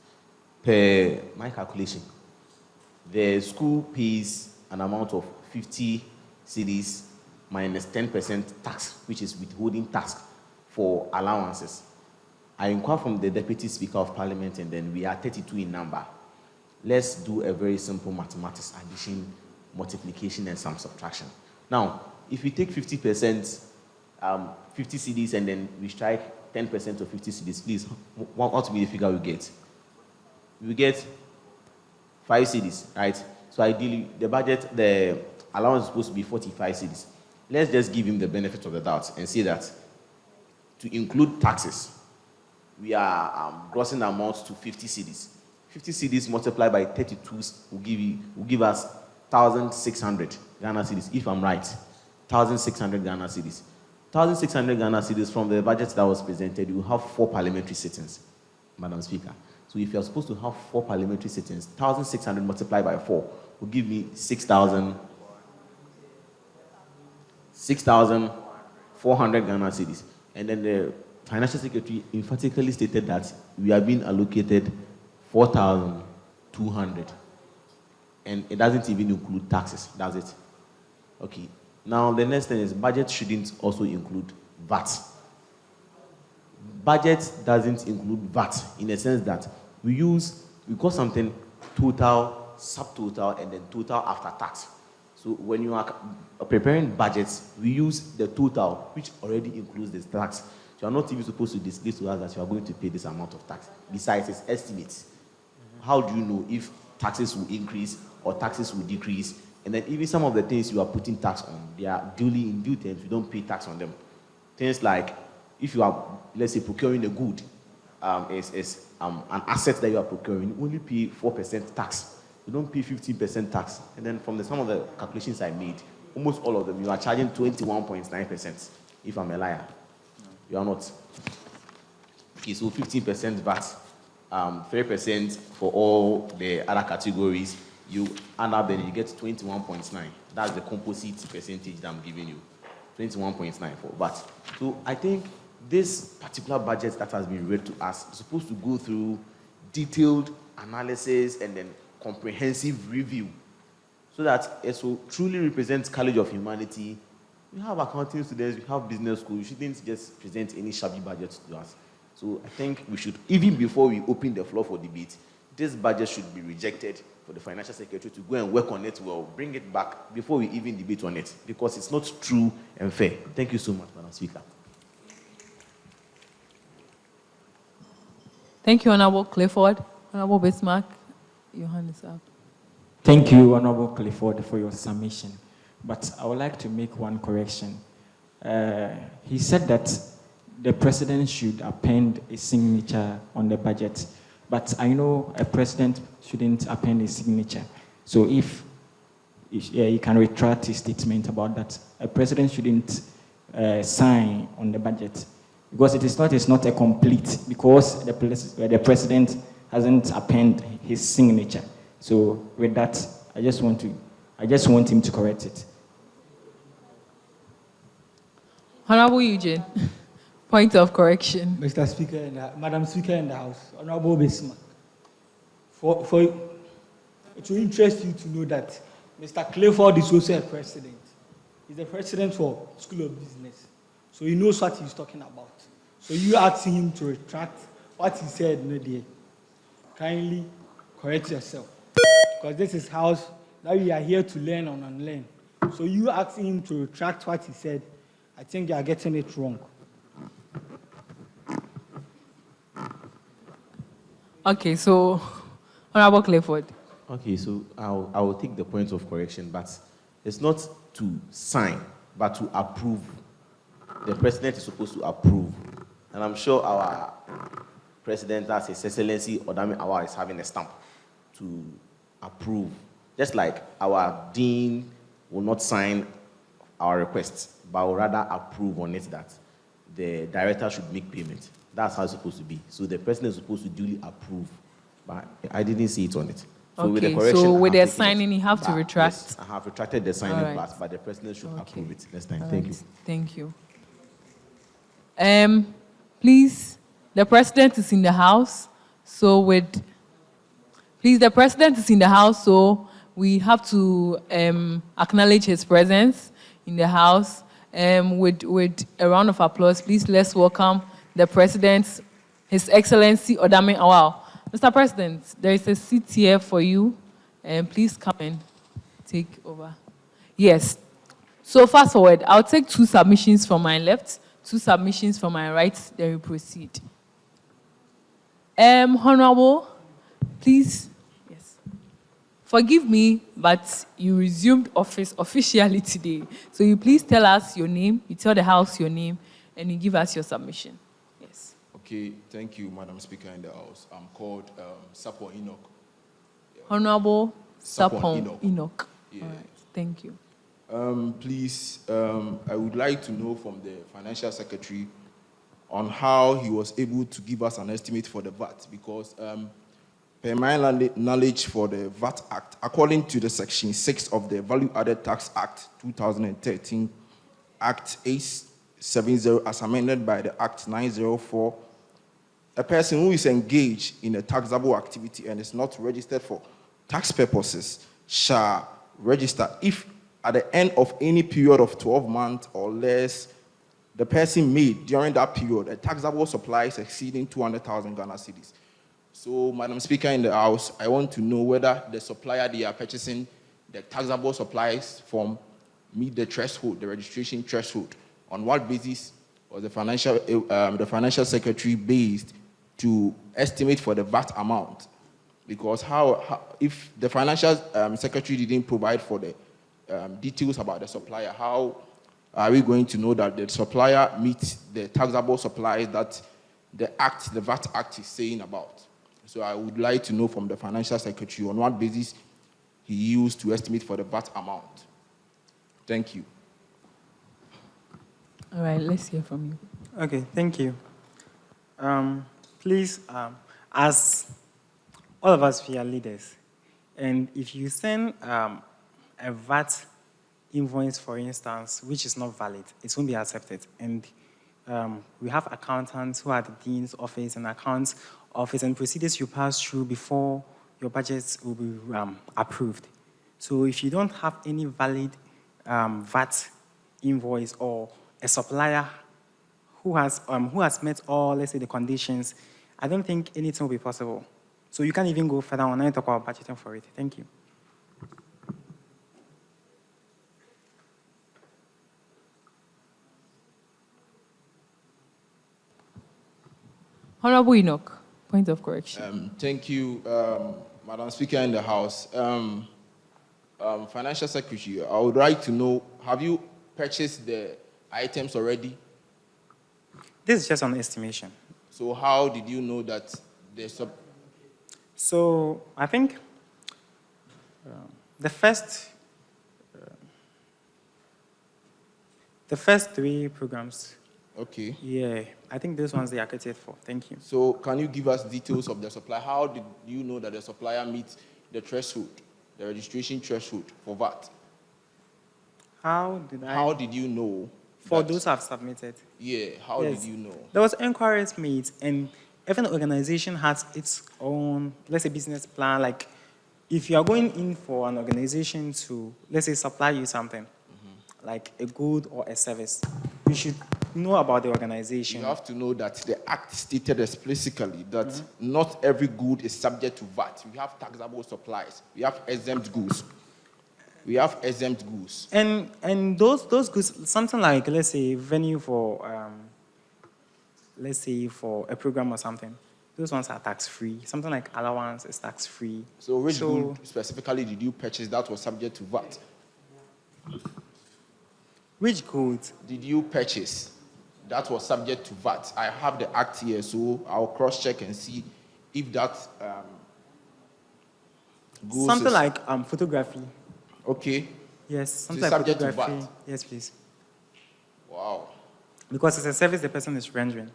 Per my calculation, the school pays an amount of 50 cedis minus 10% tax, which is withholding tax for allowances. I inquire from the Deputy Speaker of Parliament, and then we are 32 in number. Let's do a very simple mathematics, addition, multiplication, and some subtraction. Now, if we take 50%, 50 cedis, and then we strike 10% of 50 cedis, please, what will be the figure we get? We get 5 cedis, right? So ideally, the allowance is supposed to be 45 cedis. Let's just give him the benefit of the doubt and say that to include taxes, we are grossing the amount to 50 cedis. 50 cedis multiplied by 32 will give us 1,600 Ghana cedis, if I'm right. 1,600 Ghana cedis. 1,600 Ghana cedis from the budget that was presented, you will have 4 parliamentary sittings, Madam Speaker. So if you're supposed to have 4 parliamentary sittings, 1,600 multiplied by 4 will give me 6,400 Ghana cedis. And then the Financial Secretary emphatically stated that we are being allocated 4,200. And it doesn't even include taxes, does it? Okay. Now, the next thing is budget shouldn't also include VAT. Budget doesn't include VAT in the sense that we we got something total, subtotal, and then total after tax. So when you are preparing budgets, we use the total, which already includes the tax. So you are not even supposed to disclose to us that you are going to pay this amount of tax. Besides, it's estimates. How do you know if taxes will increase or taxes will decrease? And then even some of the things you are putting tax on, they are duly in due terms, you don't pay tax on them. Things like if you are, let's say, procuring a good, is an asset that you are procuring, you only pay 4% tax. You don't pay 15% tax. And then from some of the calculations I made, almost all of them, you are charging 21.9%. If I'm a liar, you are not. Okay, so 15% VAT, 3% for all the other categories. You add up, then you get 21.9. That's the composite percentage that I'm giving you. 21.9 for VAT. So I think this particular budget that has been read to us is supposed to go through detailed analysis and then comprehensive review so that it will truly represent College of Humanity. We have accounting students, we have business school. You shouldn't just present any shabby budget to us. So I think we should, even before we open the floor for debate, this budget should be rejected for the financial secretary to go and work on it well, bring it back before we even debate on it, because it's not true and fair. Thank you so much, Madam Speaker. Thank you, Honorable Clifford. Honorable Bismarck, your hand is up. Thank you, Honorable Clifford, for your submission. But I would like to make one correction. He said that the president should append a signature on the budget. But I know a president shouldn't append a signature. So if he can retract his statement about that, a president shouldn't sign on the budget. Because it's not a complete, because the president hasn't appended his signature. So with that, I just want him to correct it. Honorable Eugene, point of correction. Mr. Speaker and Madam Speaker in the House, Honorable Bismarck, for it will interest you to know that Mr. Clifford is also a president. He's the president for School of Business, so he knows what he's talking about. So you asking him to retract what he said, no dear. Kindly correct yourself, because this is house that we are here to learn and unlearn. So you asking him to retract what he said, I think you are getting it wrong. Okay, so Honorable Clifford. Okay, so I will take the point of correction, but it's not to sign, but to approve. The president is supposed to approve. And I'm sure our president, that's His Excellency Odami Awa, is having a stamp to approve. Just like our dean will not sign our request, but will rather approve on it that the director should make payment. That's how it's supposed to be. So the president is supposed to duly approve, but I didn't see it on it. So okay, with the correction, so with the signing, you have to retract. Yes, I have retracted the signing part, but the president should approve it next time. Thank you. Thank you. Please, the president is in the house. Please, the president is in the house, so we have to acknowledge his presence in the house. With a round of applause, please let's welcome the president, His Excellency Odame Awao. Mr. President, there is a seat here for you, and please come and take over. Yes. So fast forward, I'll take 2 submissions from my left, 2 submissions from my right, then we proceed. Honorable, please, yes. Forgive me, but you resumed office officially today. So you please tell us your name, you tell the House your name, and you give us your submission. Yes. Okay, thank you, Madam Speaker in the House. I'm called Sapon Enoch. Yeah. Honorable Sapon Enoch. Enoch. Yeah. All right, thank you. Please, I would like to know from the Financial Secretary on how he was able to give us an estimate for the VAT, because per my knowledge for the VAT Act, according to the Section 6 of the Value Added Tax Act 2013, Act 870 as amended by the Act 904, a person who is engaged in a taxable activity and is not registered for tax purposes shall register if at the end of any period of 12 months or less, the person made during that period a taxable supplies exceeding 200,000 Ghana cedis. So, Madam Speaker in the House, I want to know whether the supplier they are purchasing the taxable supplies from meet the threshold, the registration threshold. On what basis was the financial secretary based to estimate for the VAT amount? Because if the financial secretary didn't provide for the details about the supplier, how are we going to know that the supplier meets the taxable supplies that the VAT Act is saying about? So I would like to know from the financial secretary on what basis he used to estimate for the VAT amount. Thank you. All right, let's hear from you. Okay, thank you. Please, as all of us, we are leaders, and if you send a VAT invoice, for instance, which is not valid, it won't be accepted. And we have accountants who are at the dean's office and accounts office, and procedures you pass through before your budgets will be approved. So if you don't have any valid VAT invoice or a supplier who has met all, let's say, the conditions, I don't think anything will be possible. So you can't even go further on and talk about budgeting for it. Thank you. Honorable Enoch, point of correction. Thank you, Madam Speaker in the House. Financial Secretary, I would like to know, have you purchased the items already? This is just an estimation. So how did you know that there's So I think the first 3 programs. Okay. Yeah, I think those ones they are catered for. Thank you. So can you give us details of the supplier? How did you know that the supplier meets the threshold, the registration threshold for VAT? How did you know? For those who have submitted. Yeah, how did you know? There was inquiries made, and every organization has its own, let's say, business plan. Like, if you are going in for an organization to, let's say, supply you something, like a good or a service, you should know about the organization. You have to know that the Act stated explicitly that not every good is subject to VAT. We have taxable supplies. We have exempt goods. And those goods, something like, let's say, venue for, let's say, for a program or something, those ones are tax-free. Something like allowance is tax-free. So which good specifically did you purchase that was subject to VAT? Which good did you purchase that was subject to VAT? I have the Act here, so I'll cross-check and see if that goes. Something like photography. Okay. Yes, something like subject photography. To VAT. Yes, please. Wow. Because it's a service the person is rendering.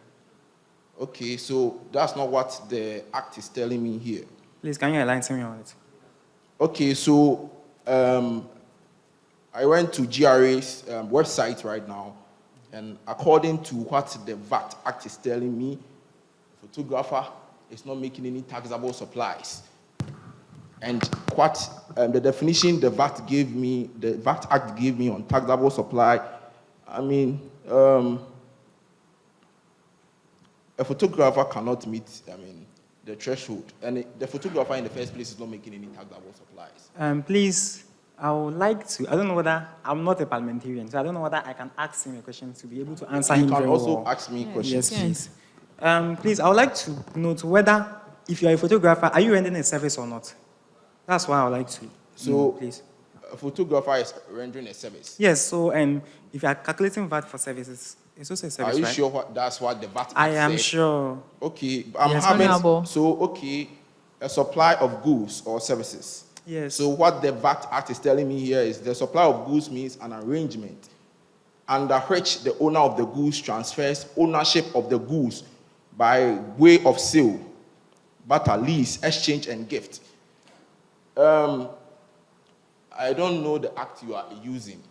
Okay, so that's not what the Act is telling me here. Please, can you enlighten me on it? Okay, so I went to GRA's website right now, and according to what the VAT Act is telling me, photographer is not making any taxable supplies. And what the definition the VAT Act gave me on taxable supply, I mean, a photographer cannot meet, the threshold. And the photographer in the first place is not making any taxable supplies. Please, I would like to, I don't know whether, I'm not a parliamentarian, so I don't know whether I can ask him a question to be able to answer him very well. You can also ask me questions. Yes, please. Please, I would like to note whether, if you are a photographer, are you rendering a service or not? That's why I would like to. So, please. A photographer is rendering a service? Yes, so if you are calculating VAT for services, it's also a service, Are you right? sure that's what the VAT Act I am said? sure. Okay, a supply of goods or services. Yes. So what the VAT Act is telling me here is the supply of goods means an arrangement under which the owner of the goods transfers ownership of the goods by way of sale, barter, lease, exchange, and gift. I don't know the act you are using.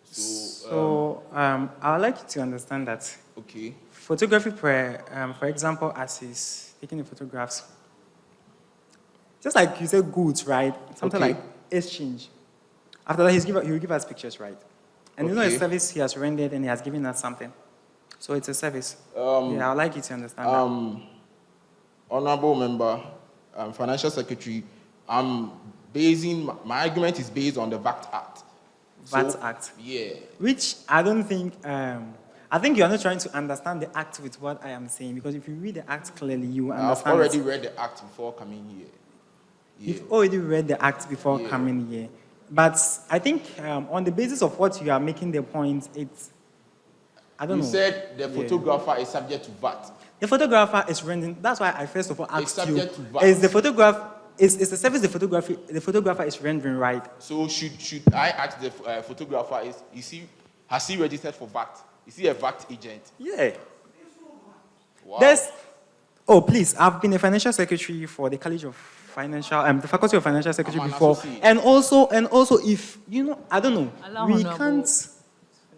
So I would like you to understand that. Okay. Photography, for example, as he's taking the photographs, just like you said, goods, right? Something like exchange. After that, he will give us pictures, right? And it's not a service he has rendered, and he has given us something. So it's a service. I would like you to understand that. Honorable member, Financial Secretary, I'm basing, my argument is based on the VAT Act. VAT Act. Yeah. Which I don't think, I think you are not trying to understand the Act with what I am saying, because if you read the Act clearly, you understand. I've already read the Act before coming here. Yeah. You've already read the Act before coming here. But I think on the basis of what you are making the point, it's, I don't know. You said the photographer is subject to VAT. The photographer is rendering, that's why I first of all asked you, subject to VAT. is the photograph, is the service the photographer is rendering right? So should I ask the photographer, has he registered for VAT? Is he a VAT agent? Yeah. Wow. Oh, please, I've been a financial secretary for the College of Financial, the Faculty of Financial Secretary before. Associate. And also if, you know, I don't know,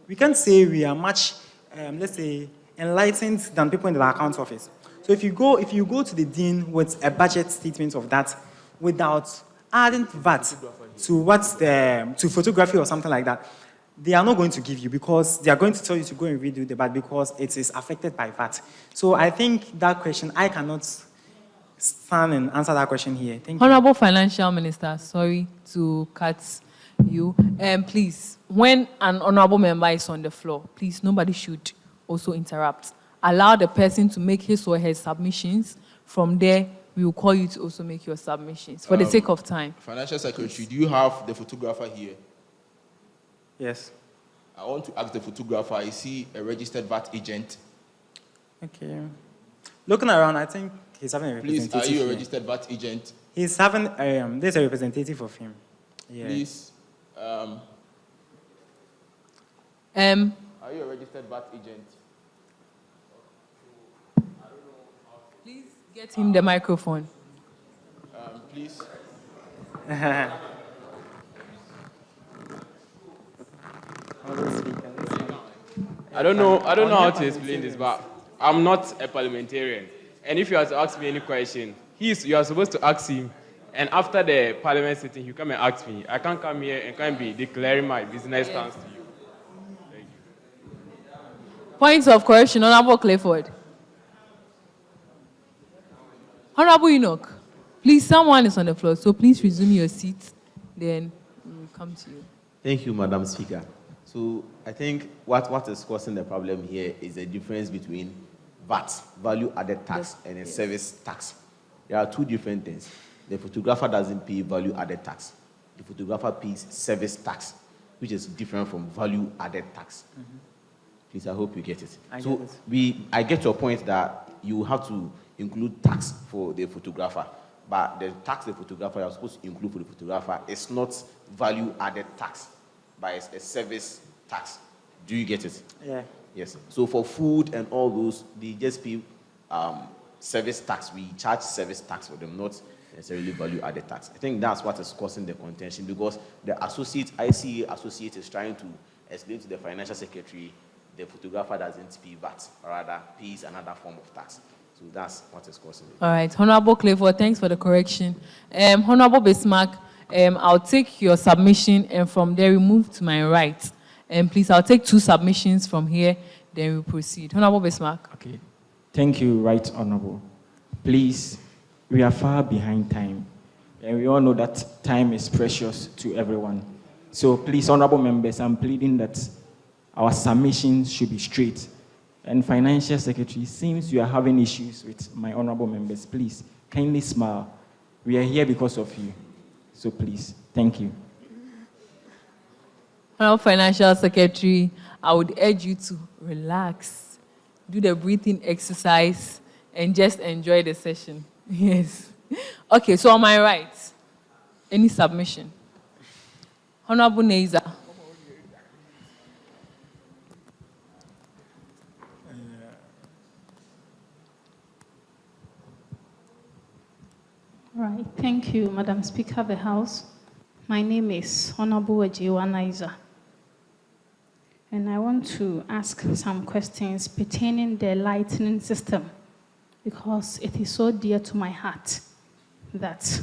we can't say we are much, let's say, enlightened than people in the accounts office. So if you go to the dean with a budget statement of that without adding VAT to photography or something like that, they are not going to give you, because they are going to tell you to go and redo the VAT because it is affected by VAT. So I think that question, I cannot stand and answer that question here. Thank you. Honorable Financial Minister, sorry to cut you. Please, when an honorable member is on the floor, please, nobody should also interrupt. Allow the person to make his or her submissions. From there, we will call you to also make your submissions for the sake of time. Financial Secretary, do you have the photographer here? Yes. I want to ask the photographer, is he a registered VAT agent? Okay. Looking around, I think he's having a representative. Please, are you a here. registered VAT agent? He's having, there's a representative of him. Yeah. Please. Are you a registered VAT agent? Please get him the microphone. Please. I don't know how to explain this, but I'm not a parliamentarian. And if you are to ask me any question, you are supposed to ask him. And after the parliament sitting, you come and ask me. I can't come here and can't be declaring my business stance to you. Thank you. Points of correction, Honorable Clifford. Honorable Enoch, please, someone is on the floor, so please resume your seat. Then we'll come to you. Thank you, Madam Speaker. So I think what is causing the problem here is the difference between VAT, value added tax, and a service tax. There are two different things. The photographer doesn't pay value added tax. The photographer pays service tax, which is different from value added tax. Mm-hmm. Please, I hope you get it. I get your point that you have to include tax for the photographer, but the tax the photographer you are supposed to include for the photographer is not value added tax, but it's a service tax. Do you get it? Yeah. Yes. So for food and all those, they just pay service tax. We charge service tax for them, not necessarily value added tax. I think that's what is causing the contention, because the ICA associate is trying to explain to the financial secretary the photographer doesn't pay VAT, or rather pays another form of tax. So that's what is causing it. All right, Honorable Clifford, thanks for the correction. Honorable Bismarck, I'll take your submission, and from there we move to my right. And please, I'll take two submissions from here, then we'll proceed. Honorable Bismarck. Okay. Thank you, Right Honorable. Please, we are far behind time, and we all know that time is precious to everyone. So please, honorable members, I'm pleading that our submissions should be straight. And Financial Secretary, seems you are having issues with my honorable members. Please, kindly smile. We are here because of you. So please, thank you. Honorable Financial Secretary, I would urge you to relax, do the breathing exercise, and just enjoy the session. Yes. Okay, so on my right, any submission? Honorable Neza. Right. Thank you, Madam Speaker of the House. My name is Honorable Ejiwa Naiza, and I want to ask some questions pertaining the lighting system, because it is so dear to my heart that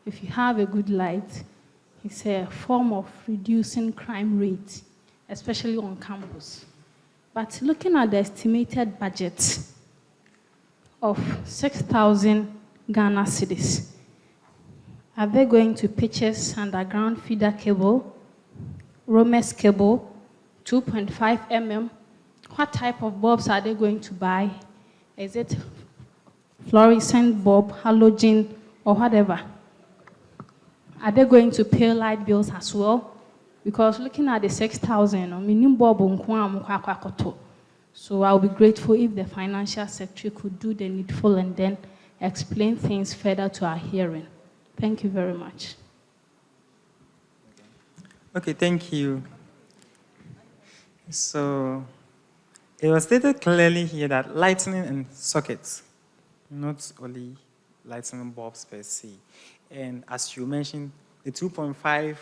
if you have a good light, it's a form of reducing crime rate, especially on campus. But looking at the estimated budget of 6,000 Ghana cedis. Are they going to purchase underground feeder cable, Romex cable, 2.5 mm? What type of bulbs are they going to buy? Is it fluorescent bulb, halogen, or whatever? Are they going to pay light bills as well? Because looking at the 6,000, minimum bulb, so I'll be grateful if the financial secretary could do the needful and then explain things further to our hearing. Thank you very much. Okay, thank you. So, it was stated clearly here that lightning and sockets, not only lightning bulbs per se. And as you mentioned, the 2.5,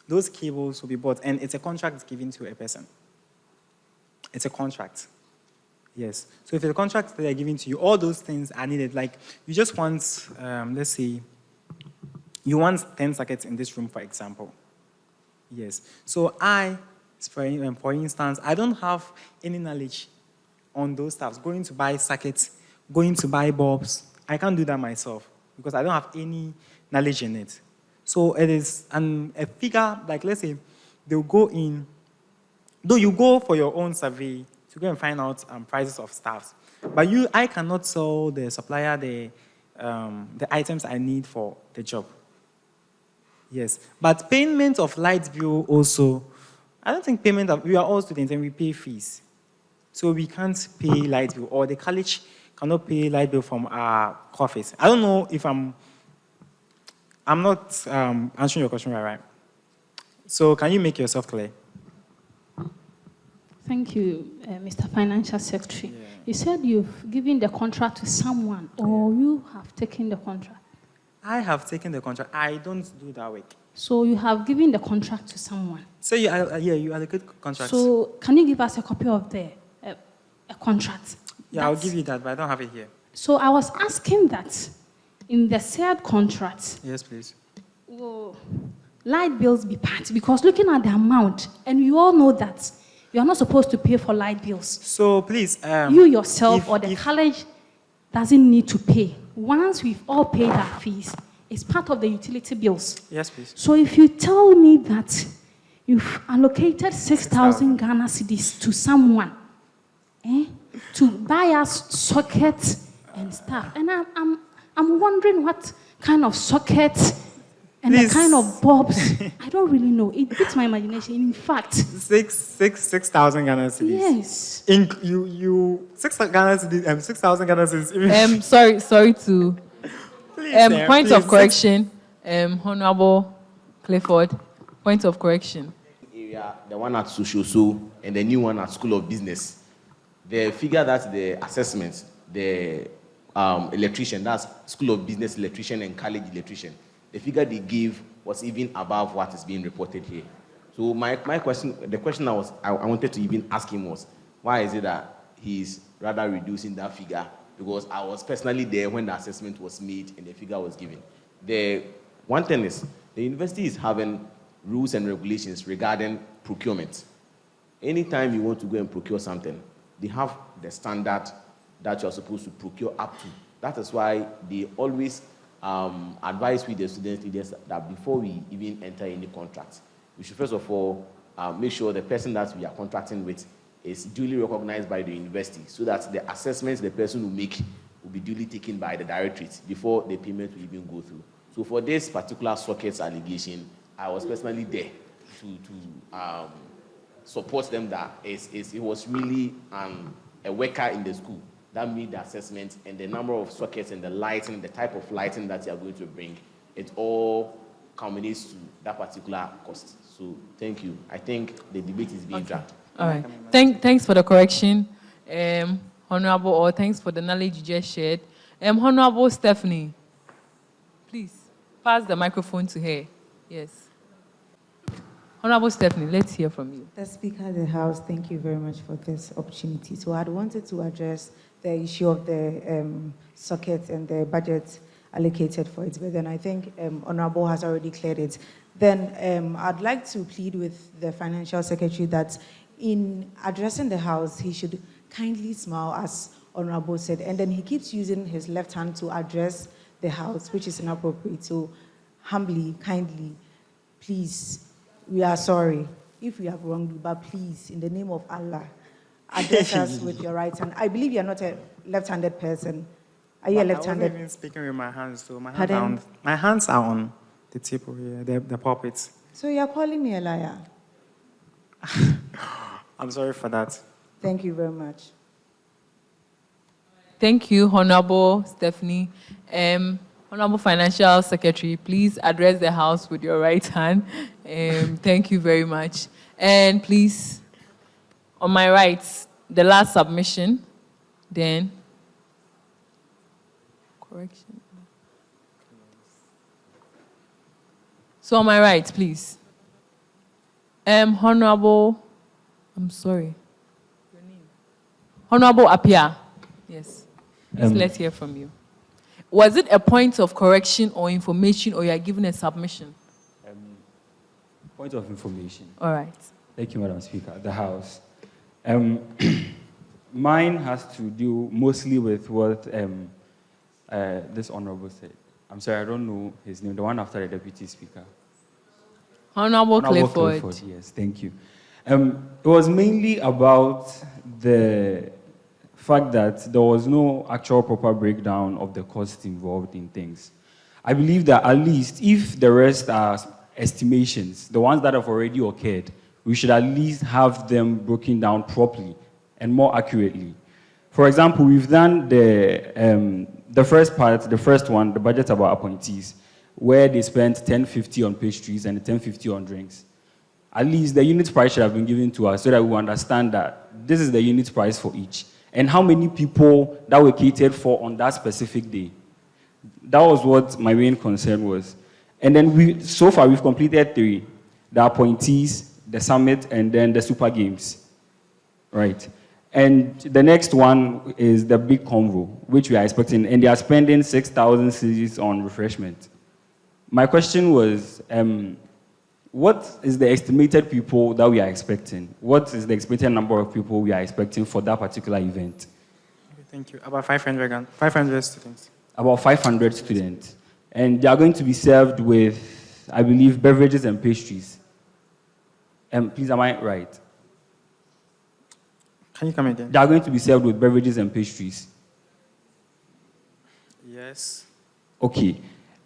those cables will be bought, and it's a contract given to a person. It's a contract. Yes. So if it's a contract that they're giving to you, all those things are needed. Like, you just want, let's say, you want 10 sockets in this room, for example. Yes. So for instance, I don't have any knowledge on those stuff. Going to buy sockets, going to buy bulbs, I can't do that myself because I don't have any knowledge in it. So it is a figure, like let's say, they'll go in, though you go for your own survey to go and find out prices of stuff. But I cannot tell the supplier the items I need for the job. Yes, but payment of light bill also, I don't think we are all students and we pay fees. So we can't pay light bill, or the college cannot pay light bill from our coffers. I don't know if I'm not answering your question right. So can you make yourself clear? Thank you, Mr. Financial Secretary. Yeah. You said you've given the contract to someone, or you have taken the contract? I have taken the contract. I don't do that work. So you have given the contract to someone? So you are the good contract. So can you give us a copy of the a contract? Yeah, I'll give you that, but I don't have it here. So I was asking that in the said contract, yes, please. Will light bills be part? Because looking at the amount, and you all know that you are not supposed to pay for light bills. So please, you yourself or the college doesn't need to pay. Once we've all paid our fees, it's part of the utility bills. Yes, please. So if you tell me that you've allocated 6,000 Ghana cedis to someone to buy us sockets and stuff, and I'm wondering what kind of sockets and the kind of bulbs, I don't really know. It beats my imagination. In fact, 6,000 Ghana cedis. Yes. 6,000 Ghana cedis. 6,000 Ghana cedis. Sorry to. Please, point please. of correction, Honorable Clifford. Point of correction. Area, the one at Sushoso and the new one at School of Business. The figure that the assessment, the electrician, that's School of Business electrician and college electrician, the figure they gave was even above what is being reported here. So my question, the question I wanted to even ask him was, why is it that he's rather reducing that figure? Because I was personally there when the assessment was made and the figure was given. The one thing is, the university is having rules and regulations regarding procurement. Anytime you want to go and procure something, they have the standard that you're supposed to procure up to. That is why they always advise with the student leaders that before we even enter any contract, we should first of all make sure the person that we are contracting with is duly recognized by the university, so that the assessments the person will make will be duly taken by the directorate before the payment will even go through. So for this particular sockets allegation, I was personally there to support them that it was really a worker in the school that made the assessment, and the number of sockets and the lighting, the type of lighting that you are going to bring, it all culminates to that particular cost. So thank you. I think the debate is being dragged. All right. Thanks for the correction, Honorable, or thanks for the knowledge you just shared. Honorable Stephanie, please pass the microphone to her. Yes. Honorable Stephanie, let's hear from you. The Speaker of the House, thank you very much for this opportunity. So I'd wanted to address the issue of the socket and the budget allocated for it, but then I think Honorable has already cleared it. Then I'd like to plead with the Financial Secretary that in addressing the House, he should kindly smile as Honorable said. And then he keeps using his left hand to address the House, which is inappropriate. So humbly, kindly, please, we are sorry if we have wronged you, but please, in the name of Allah, address us with your right hand. I believe you're not a left-handed person. Are you a left-handed? I wasn't even speaking with my hands, so my Pardon? hands are on the table here, the puppets. So you're calling me a liar? I'm sorry for that. Thank you very much. Thank you, Honorable Stephanie. Honorable Financial Secretary, please address the House with your right hand. Thank you very much. And please, on my right, the last submission, then correction. So on my right, please. Honorable, I'm sorry. Your name? Honorable Apia. Yes. Please, let's hear from you. Was it a point of correction or information, or you are given a submission? Point of information. All right. Thank you, Madam Speaker. The House. Mine has to do mostly with what this Honorable said. I'm sorry, I don't know his name, the one after the Deputy Speaker. Honorable Clifford. Yes, thank you. It was mainly about the fact that there was no actual proper breakdown of the costs involved in things. I believe that at least if the rest are estimations, the ones that have already occurred, we should at least have them broken down properly and more accurately. For example, we've done the first part, the first one, the budget about appointees, where they spent 1050 on pastries and 1050 on drinks. At least the unit price should have been given to us so that we understand that this is the unit price for each, and how many people that were catered for on that specific day. That was what my main concern was. And then so far we've completed 3, the appointees, the summit, and then the super games, right? And the next one is the big convo, which we are expecting, and they are spending 6,000 cedis on refreshment. My question was, what is the estimated people that we are expecting? What is the expected number of people we are expecting for that particular event? Okay, thank you. About 500 students. About 500 students. And they are going to be served with, I believe, beverages and pastries. Please, am I right? Can you come again? They are going to be served with beverages and pastries. Yes. Okay.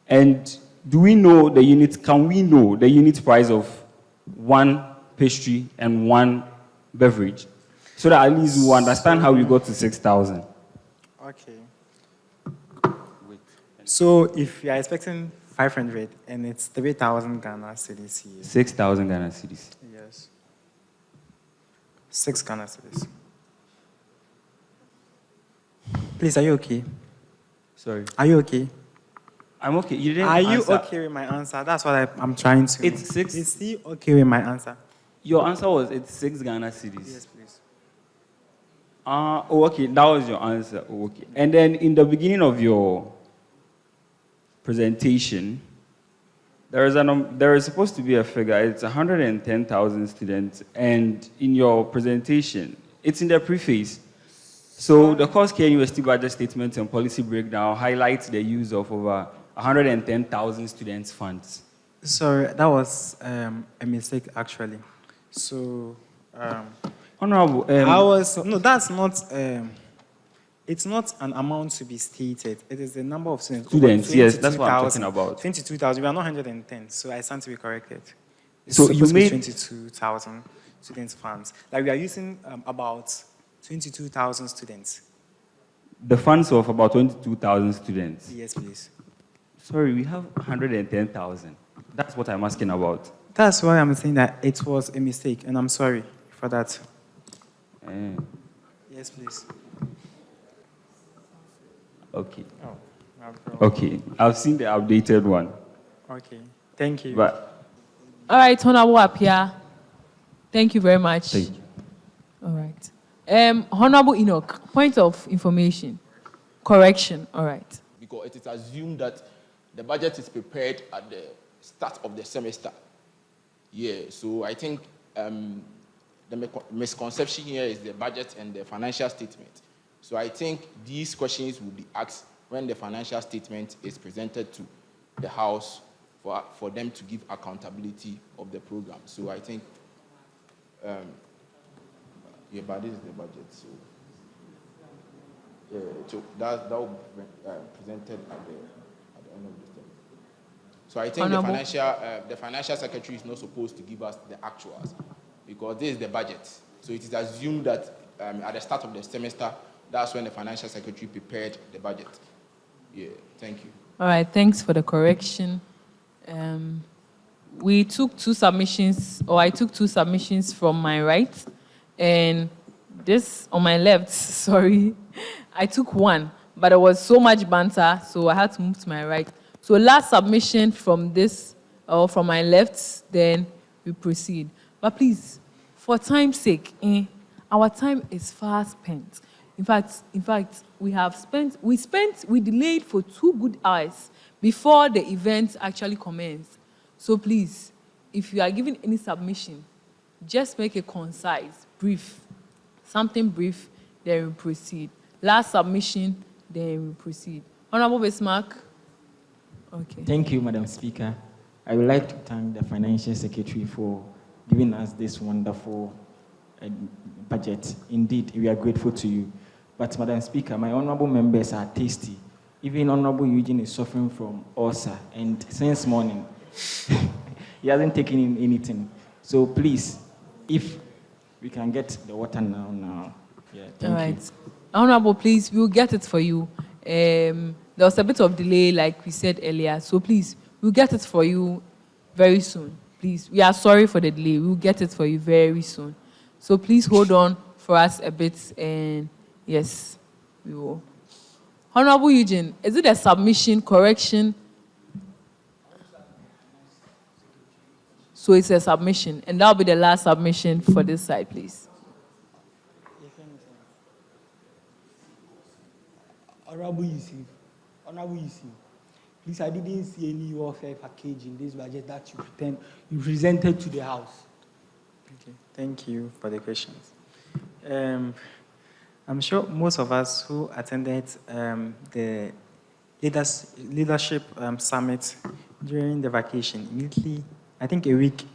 And can we know the unit price of one pastry and one beverage? So that at least we understand how we got to 6,000. Okay. So if you are expecting 500 and it's 3,000 Ghana cedis here. 6,000 Ghana cedis. Yes. 6 Ghana cedis. Please, are you okay? Sorry. Are you okay? I'm okay. You didn't Are you answer. okay with my answer? That's what I'm trying to. It's 6. Is he okay with my answer? Your answer was it's 6 Ghana cedis. Yes, please. Okay. That was your answer. Okay. And then in the beginning of your presentation, there is supposed to be a figure. It's 110,000 students. And in your presentation, it's in the preface. So the Course Care University Budget Statement and Policy Breakdown highlights the use of over 110,000 students' funds. Sorry, that was a mistake, actually. So, Honorable, no, that's not, it's not an amount to be stated. It is the number of students. Students, yes, that's what I'm talking about. 22,000, we are not 110, so I stand to be corrected. It's So you made 22,000 students' funds. Like we are using about 22,000 students. the funds of about 22,000 students. Yes, please. Sorry, we have 110,000. That's what I'm asking about. That's why I'm saying that it was a mistake, and I'm sorry for that. Yes, please. Okay. Oh, no problem. Okay, I've seen the updated one. Okay, thank you. But All right, Honorable Apia. Thank you very much. thank you. All right. Honorable Enoch, point of information. Correction. All right. Because it is assumed that the budget is prepared at the start of the semester. Yeah, so I think the misconception here is the budget and the financial statement. So I think these questions will be asked when the financial statement is presented to the House for them to give accountability of the program. So I think, yeah, but this is the budget. So, yeah, so that will be presented at the end of the term. So I think the financial secretary is not supposed to give us the actuals because this is the budget. So it is assumed that at the start of the semester, that's when the financial secretary prepared the budget. Yeah, thank you. All right, thanks for the correction. I took two submissions from my right, and this on my left, sorry, I took one, but there was so much banter, so I had to move to my right. So last submission from from my left, then we proceed. But please, for time's sake, our time is fast spent. In fact, we delayed for 2 good hours before the event actually commenced. So please, if you are giving any submission, just make it concise, brief, something brief, then we proceed. Last submission, then we proceed. Honorable Bismarck. Okay. Thank you, Madam Speaker. I would like to thank the Financial Secretary for giving us this wonderful budget. Indeed, we are grateful to you. But, Madam Speaker, my honorable members are tasty. Even Honorable Eugene is suffering from ulcer, and since morning, he hasn't taken in anything. So please, if we can get the water now. Yeah, thank you. Honorable, please, we'll get it for you. There was a bit of delay, like we said earlier. So please, we'll get it for you very soon. Please, we are sorry for the delay. We'll get it for you very soon. So please hold on for us a bit, and yes, we will. Honorable Eugene, is it a submission, correction? So it's a submission, and that'll be the last submission for this side, please. Honorable Yusuf, please, I didn't see any welfare package in this budget that you presented to the House. Okay, thank you for the questions. I'm sure most of us who attended the leadership summit during the vacation, immediately, I think a week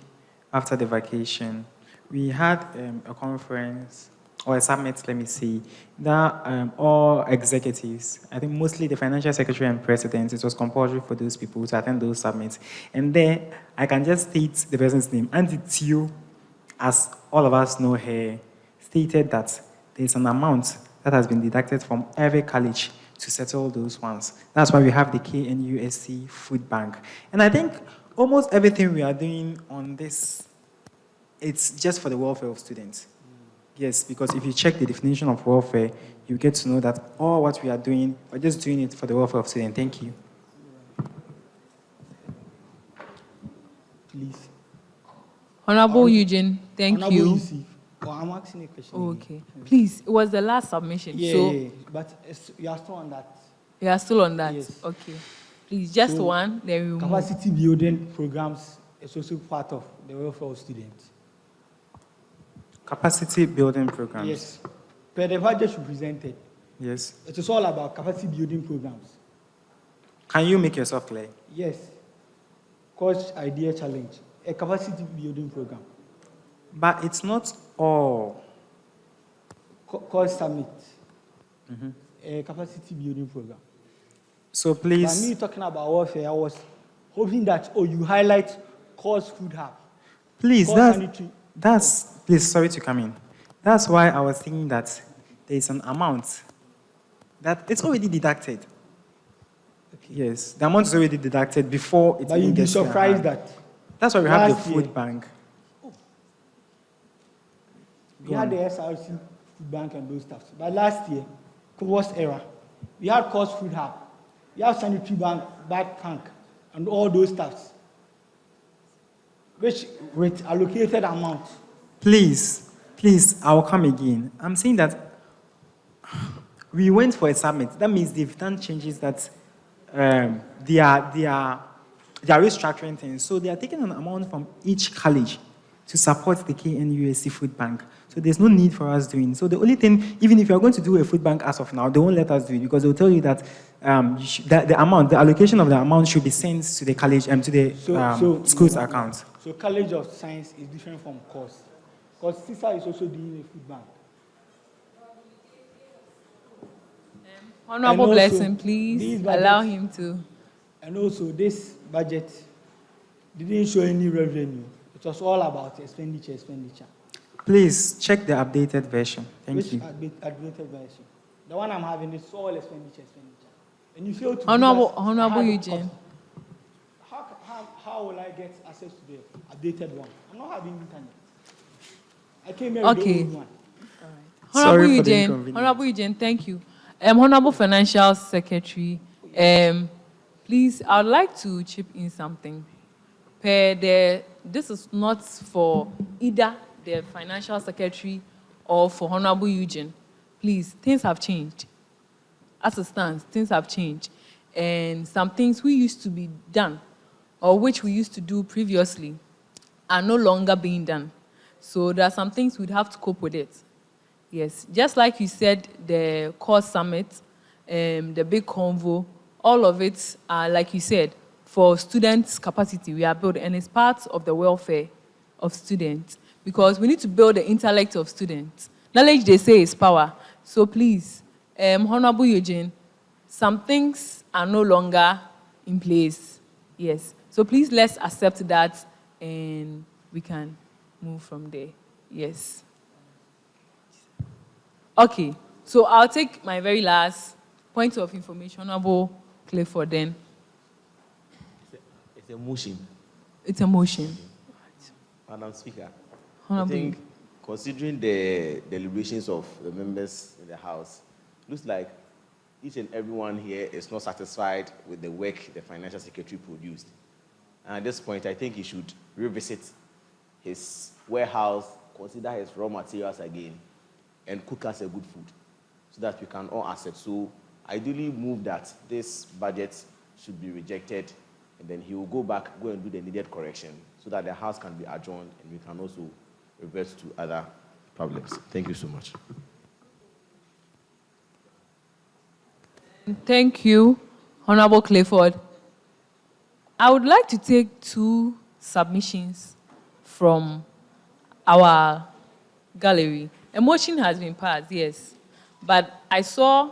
after the vacation, we had a conference or a summit, let me say, that all executives, I think mostly the financial secretary and president, it was compulsory for those people to attend those summits. And there, I can just state the person's name. Auntie Tio, as all of us know her, stated that there's an amount that has been deducted from every college to settle those ones. That's why we have the KNUSC Food Bank. And I think almost everything we are doing on this, it's just for the welfare of students. Yes, because if you check the definition of welfare, you get to know that all what we are doing, we're just doing it for the welfare of students. Thank you. Please. Honorable Eugene, thank you. Yusuf. Oh, I'm asking a question. Oh, okay. Please, it was the last submission. Yeah, but you are still on that. You are still on that? Yes. Okay. Please, just one, then we will move. Capacity building programs is also part of the welfare of students. Capacity building programs. Yes. Per the budget you presented. Yes. It is all about capacity building programs. Can you make yourself clear? Yes. Coach Idea Challenge, a capacity building program. But it's not all. Coach Summit, a capacity building program. So please. When me talking about welfare, I was hoping that you highlight Coach Food Hub. Please, please, sorry to come in. That's why I was thinking that there is an amount that it's already deducted. Okay. Yes, the amount is already deducted before it. But you'd be surprised that. That's why we have the food bank. We had the SRC food bank and those stuff. But last year, COVID era, we had Cost Food Hub, we have sanitary bank, and all those stuffs, which with allocated amount. Please, I will come again. I'm saying that we went for a summit. That means they've done changes that they are restructuring things. So they are taking an amount from each college to support the KNUSC food bank. So there's no need for us doing. So the only thing, even if you're going to do a food bank as of now, they won't let us do it because they'll tell you that the allocation of the amount should be sent to the college and to the school's account. So College of Science is different from course. Because CISA is also doing a food bank. Honorable Blessing, please allow him to. And also, this budget didn't show any revenue. It was all about expenditure. Please check the updated version. Thank you. Which updated version? The one I'm having is all expenditure. And you fail to Honorable Eugene. How will I get access to the updated one? I'm not having internet. I came here with the old one. Honorable Eugene, thank you. Honorable Financial Secretary, please, I would like to chip in something. This is not for either the Financial Secretary or for Honorable Eugene. Please, things have changed. As it stands, things have changed. And some things we used to be done, or which we used to do previously, are no longer being done. So there are some things we'd have to cope with it. Yes, just like you said, the core summit, the big convo, all of it are, like you said, for students' capacity we are building, and it's part of the welfare of students, because we need to build the intellect of students. Knowledge, they say, is power. So please, Honorable Eugene, some things are no longer in place. Yes, so please let's accept that, and we can move from there. Yes. Okay, so I'll take my very last point of information, Honorable Clifford, then. It's a motion. It's a motion. Madam Speaker, Honorable. I think considering the deliberations of the members in the House, looks like each and everyone here is not satisfied with the work the Financial Secretary produced. And at this point, I think he should revisit his warehouse, consider his raw materials again, and cook us a good food so that we can all accept. So ideally move that this budget should be rejected, and then he will go and do the needed correction so that the House can be adjourned and we can also revert to other problems. Thank you so much. Thank you, Honorable Clifford. I would like to take 2 submissions from our gallery. A motion has been passed, yes, but I saw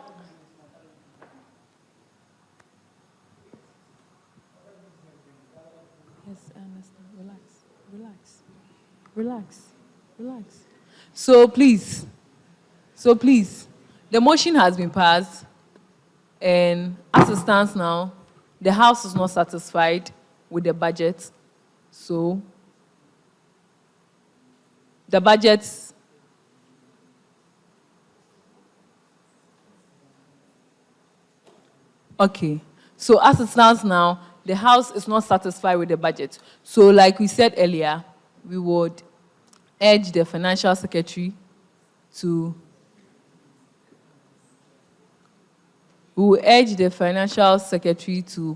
yes, I understand. Relax. So please, the motion has been passed, and as it stands now, the House is not satisfied with the budget. So the budget okay. So as it stands now, the House is not satisfied with the budget. So like we said earlier, we would urge the Financial Secretary to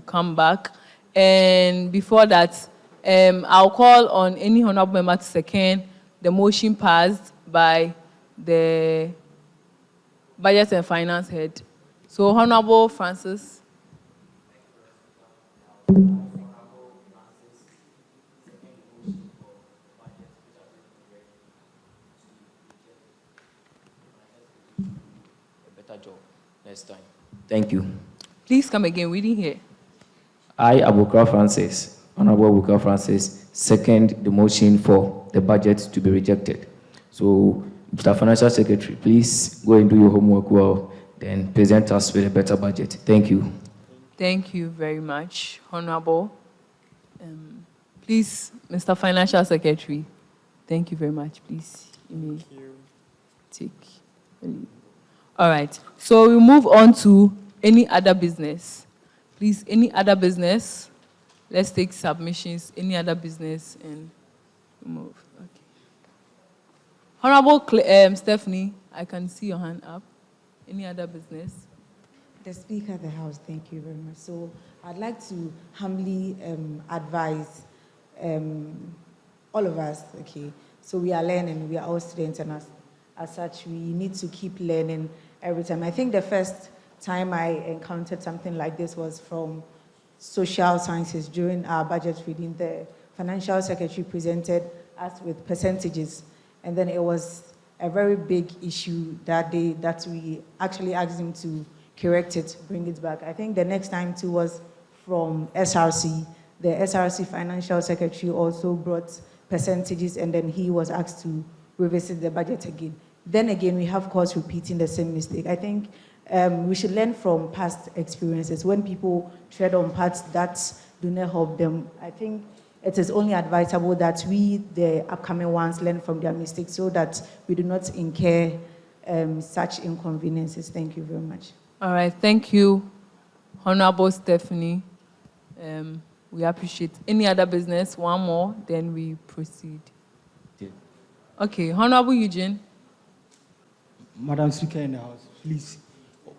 come back. And before that, I'll call on any honorable member to second the motion passed by the Budget and Finance Head. So, Honorable Francis. Better job next time. Thank you. Please come again. We didn't hear. I, Abukar Francis, Honorable Abukar Francis, second the motion for the budget to be rejected. So, Mr. Financial Secretary, please go and do your homework well, then present us with a better budget. Thank you. Thank you very much, Honorable. Please, Mr. Financial Secretary, thank you very much. Please, you may take a leave. All right, so we move on to any other business. Please, any other business? Let's take submissions, any other business, and move. Okay. Honorable Stephanie, I can see your hand up. Any other business? The Speaker of the House, thank you very much. So I'd like to humbly advise all of us, okay? So we are learning, we are all students, and as such, we need to keep learning every time. I think the first time I encountered something like this was from social sciences during our budget reading. The financial secretary presented us with percentages, and then it was a very big issue that day that we actually asked him to correct it, bring it back. I think the next time too was from SRC. The SRC financial secretary also brought percentages, and then he was asked to revisit the budget again. Then again, we have courts repeating the same mistake. I think we should learn from past experiences. When people tread on paths that do not help them, I think it is only advisable that we, the upcoming ones, learn from their mistakes so that we do not incur such inconveniences. Thank you very much. All right, thank you, Honorable Stephanie. We appreciate. Any other business? One more, then we proceed. Okay, Honorable Eugene. Madam Speaker in the House, please,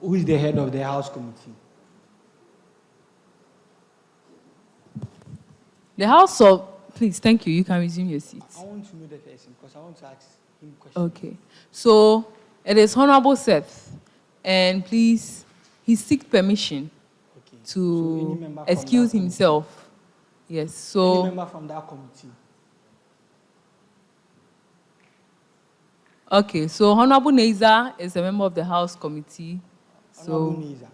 who is the head of the House Committee? The House of, please, thank you. You can resume your seat. I want to know the person because I want to ask him questions. Okay, so it is Honorable Seth, and please, he seeks permission to excuse himself. Yes, so. Any member from that committee? Okay, so Honorable Neza is a member of the House Committee. Honorable Neza.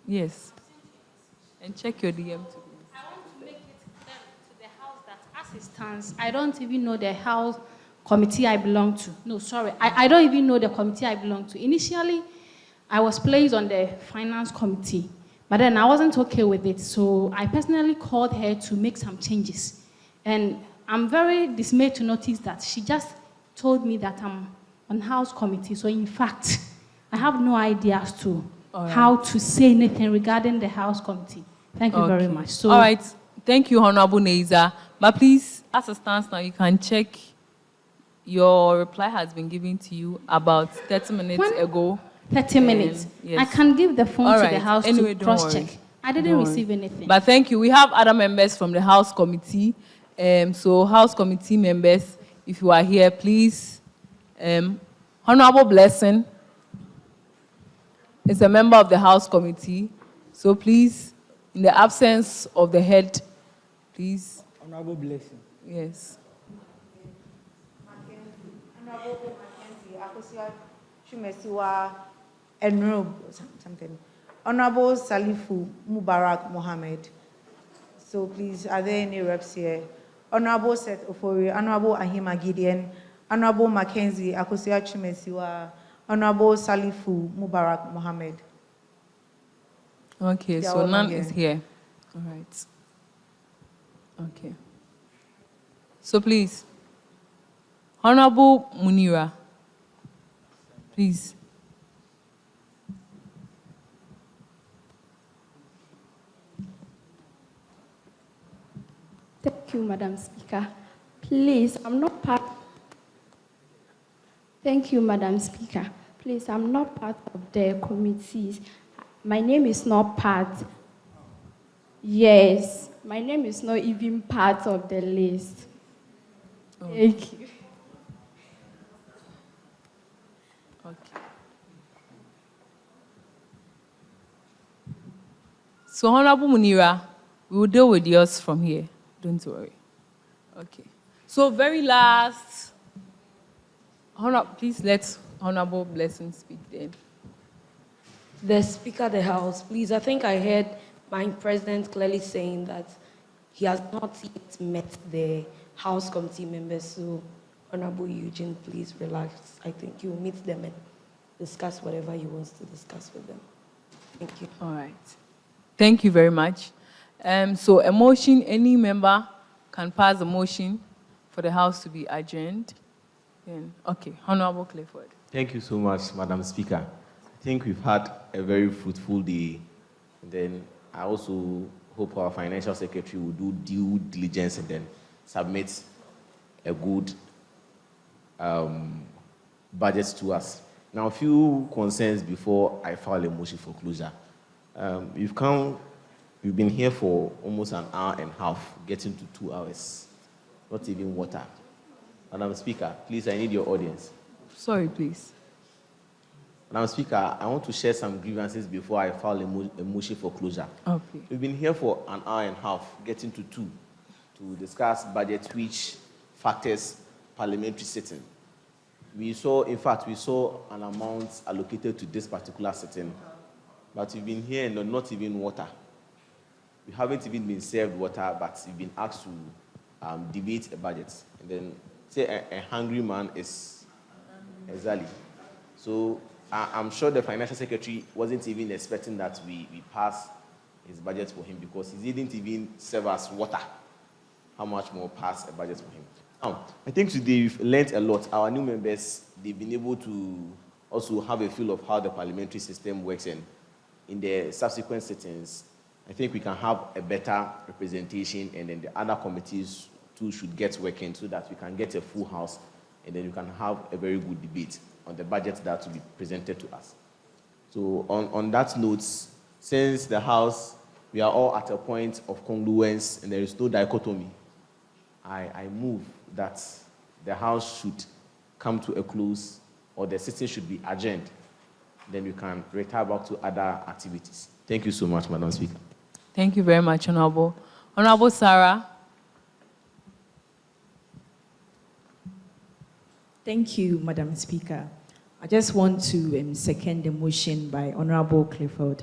Yes. And check your DM too. I want to make it clear to the House that as it stands, I don't even know the House committee I belong to. No, sorry. I don't even know the committee I belong to. Initially, I was placed on the Finance Committee, but then I wasn't okay with it. So I personally called her to make some changes. And I'm very dismayed to notice that she just told me that I'm on House Committee. So in fact, I have no idea as to how to say anything regarding the House Committee. Thank you very much. So, all right. Thank you, Honorable Neza. But please, as it stands now, you can check. Your reply has been given to you about 30 minutes ago. 30 minutes. Yes. I can give the phone to the House anyway, to cross-check. I didn't receive anything. But thank you. We have other members from the House Committee. So House Committee members, if you are here, please. Honorable Blessing is a member of the House Committee. So please, in the absence of the head, please. Honorable Blessing. Yes. Honorable Mackenzie, Akosia Chumesiwa Enrob, something. Honorable Salifu Mubarak Mohammed. So please, are there any reps here? Honorable Seth Ofori, Honorable Ahima Gideon, Honorable Mackenzie Akosia Chumesiwa, Honorable Salifu Mubarak Mohammed. Okay, so none is here. All right. Okay. So please, Honorable Munira, please. Thank you, Madam Speaker. Please, I'm not part. Thank you, Madam Speaker. Please, I'm not part of the committees. My name is not part. Yes, my name is not even part of the list. Oh. Thank you. Okay. So, Honorable Munira, we will deal with yours from here. Don't worry. Okay. So, very last, please let Honorable Blessing speak then. The Speaker of the House, please, I think I heard my President clearly saying that he has not yet met the House Committee members. So, Honorable Eugene, please relax. I think you'll meet them and discuss whatever he wants to discuss with them. Thank you. All right. Thank you very much. So a motion, any member can pass a motion for the House to be adjourned. Then, okay, Honorable Clifford. Thank you so much, Madam Speaker. I think we've had a very fruitful day. And then I also hope our Financial Secretary will do due diligence and then submit a good budget to us. Now, a few concerns before I file a motion for closure. You've been here for almost an hour and a half, getting to 2 hours, not even water. Madam Speaker, please, I need your audience. Sorry, please. Madam Speaker, I want to share some grievances before I file a motion for closure. Okay. We've been here for an hour and a half, getting to 2, to discuss budget, which factors parliamentary sitting. We saw an amount allocated to this particular sitting, but we've been here and not even water. We haven't even been served water, but we've been asked to debate a budget. And then say a hungry man is exactly. So I'm sure the financial secretary wasn't even expecting that we pass his budget for him, because he didn't even serve us water. How much more pass a budget for him? I think today we've learned a lot. Our new members, they've been able to also have a feel of how the parliamentary system works, and in the subsequent sittings, I think we can have a better representation, and then the other committees too should get working so that we can get a full house, and then we can have a very good debate on the budget that will be presented to us. So on that note, since the House, we are all at a point of congruence and there is no dichotomy, I move that the House should come to a close, or the sitting should be adjourned. Then we can retire back to other activities. Thank you so much, Madam Speaker. Thank you very much, Honorable. Honorable Sarah. Thank you, Madam Speaker. I just want to second the motion by Honorable Clifford.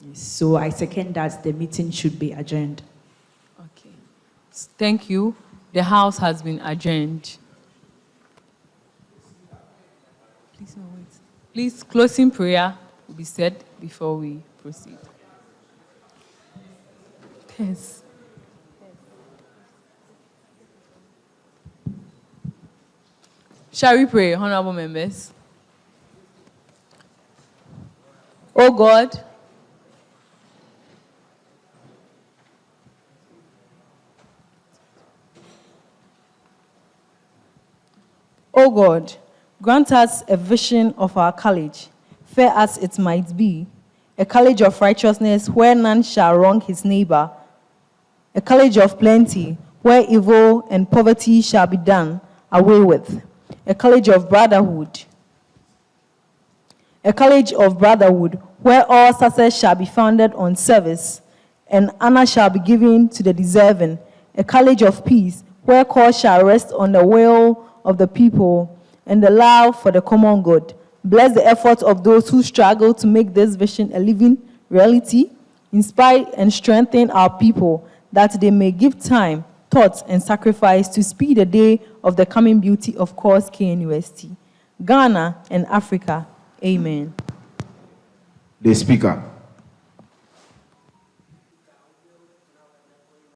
Yes, so I second that the meeting should be adjourned. Okay. Thank you. The House has been adjourned. Please, no, wait. Please, closing prayer will be said before we proceed. Yes. Shall we pray, honorable members? Oh God, O God, grant us a vision of our college, fair as it might be, a college of righteousness where none shall wrong his neighbor, a college of plenty where evil and poverty shall be done away with, a college of brotherhood, where all success shall be founded on service, and honor shall be given to the deserving, a college of peace where cause shall rest on the will of the people and the love for the common good. Bless the efforts of those who struggle to make this vision a living reality. Inspire and strengthen our people that they may give time, thought, and sacrifice to speed the day of the coming beauty of course KNUST, Ghana and Africa. Amen. The Speaker.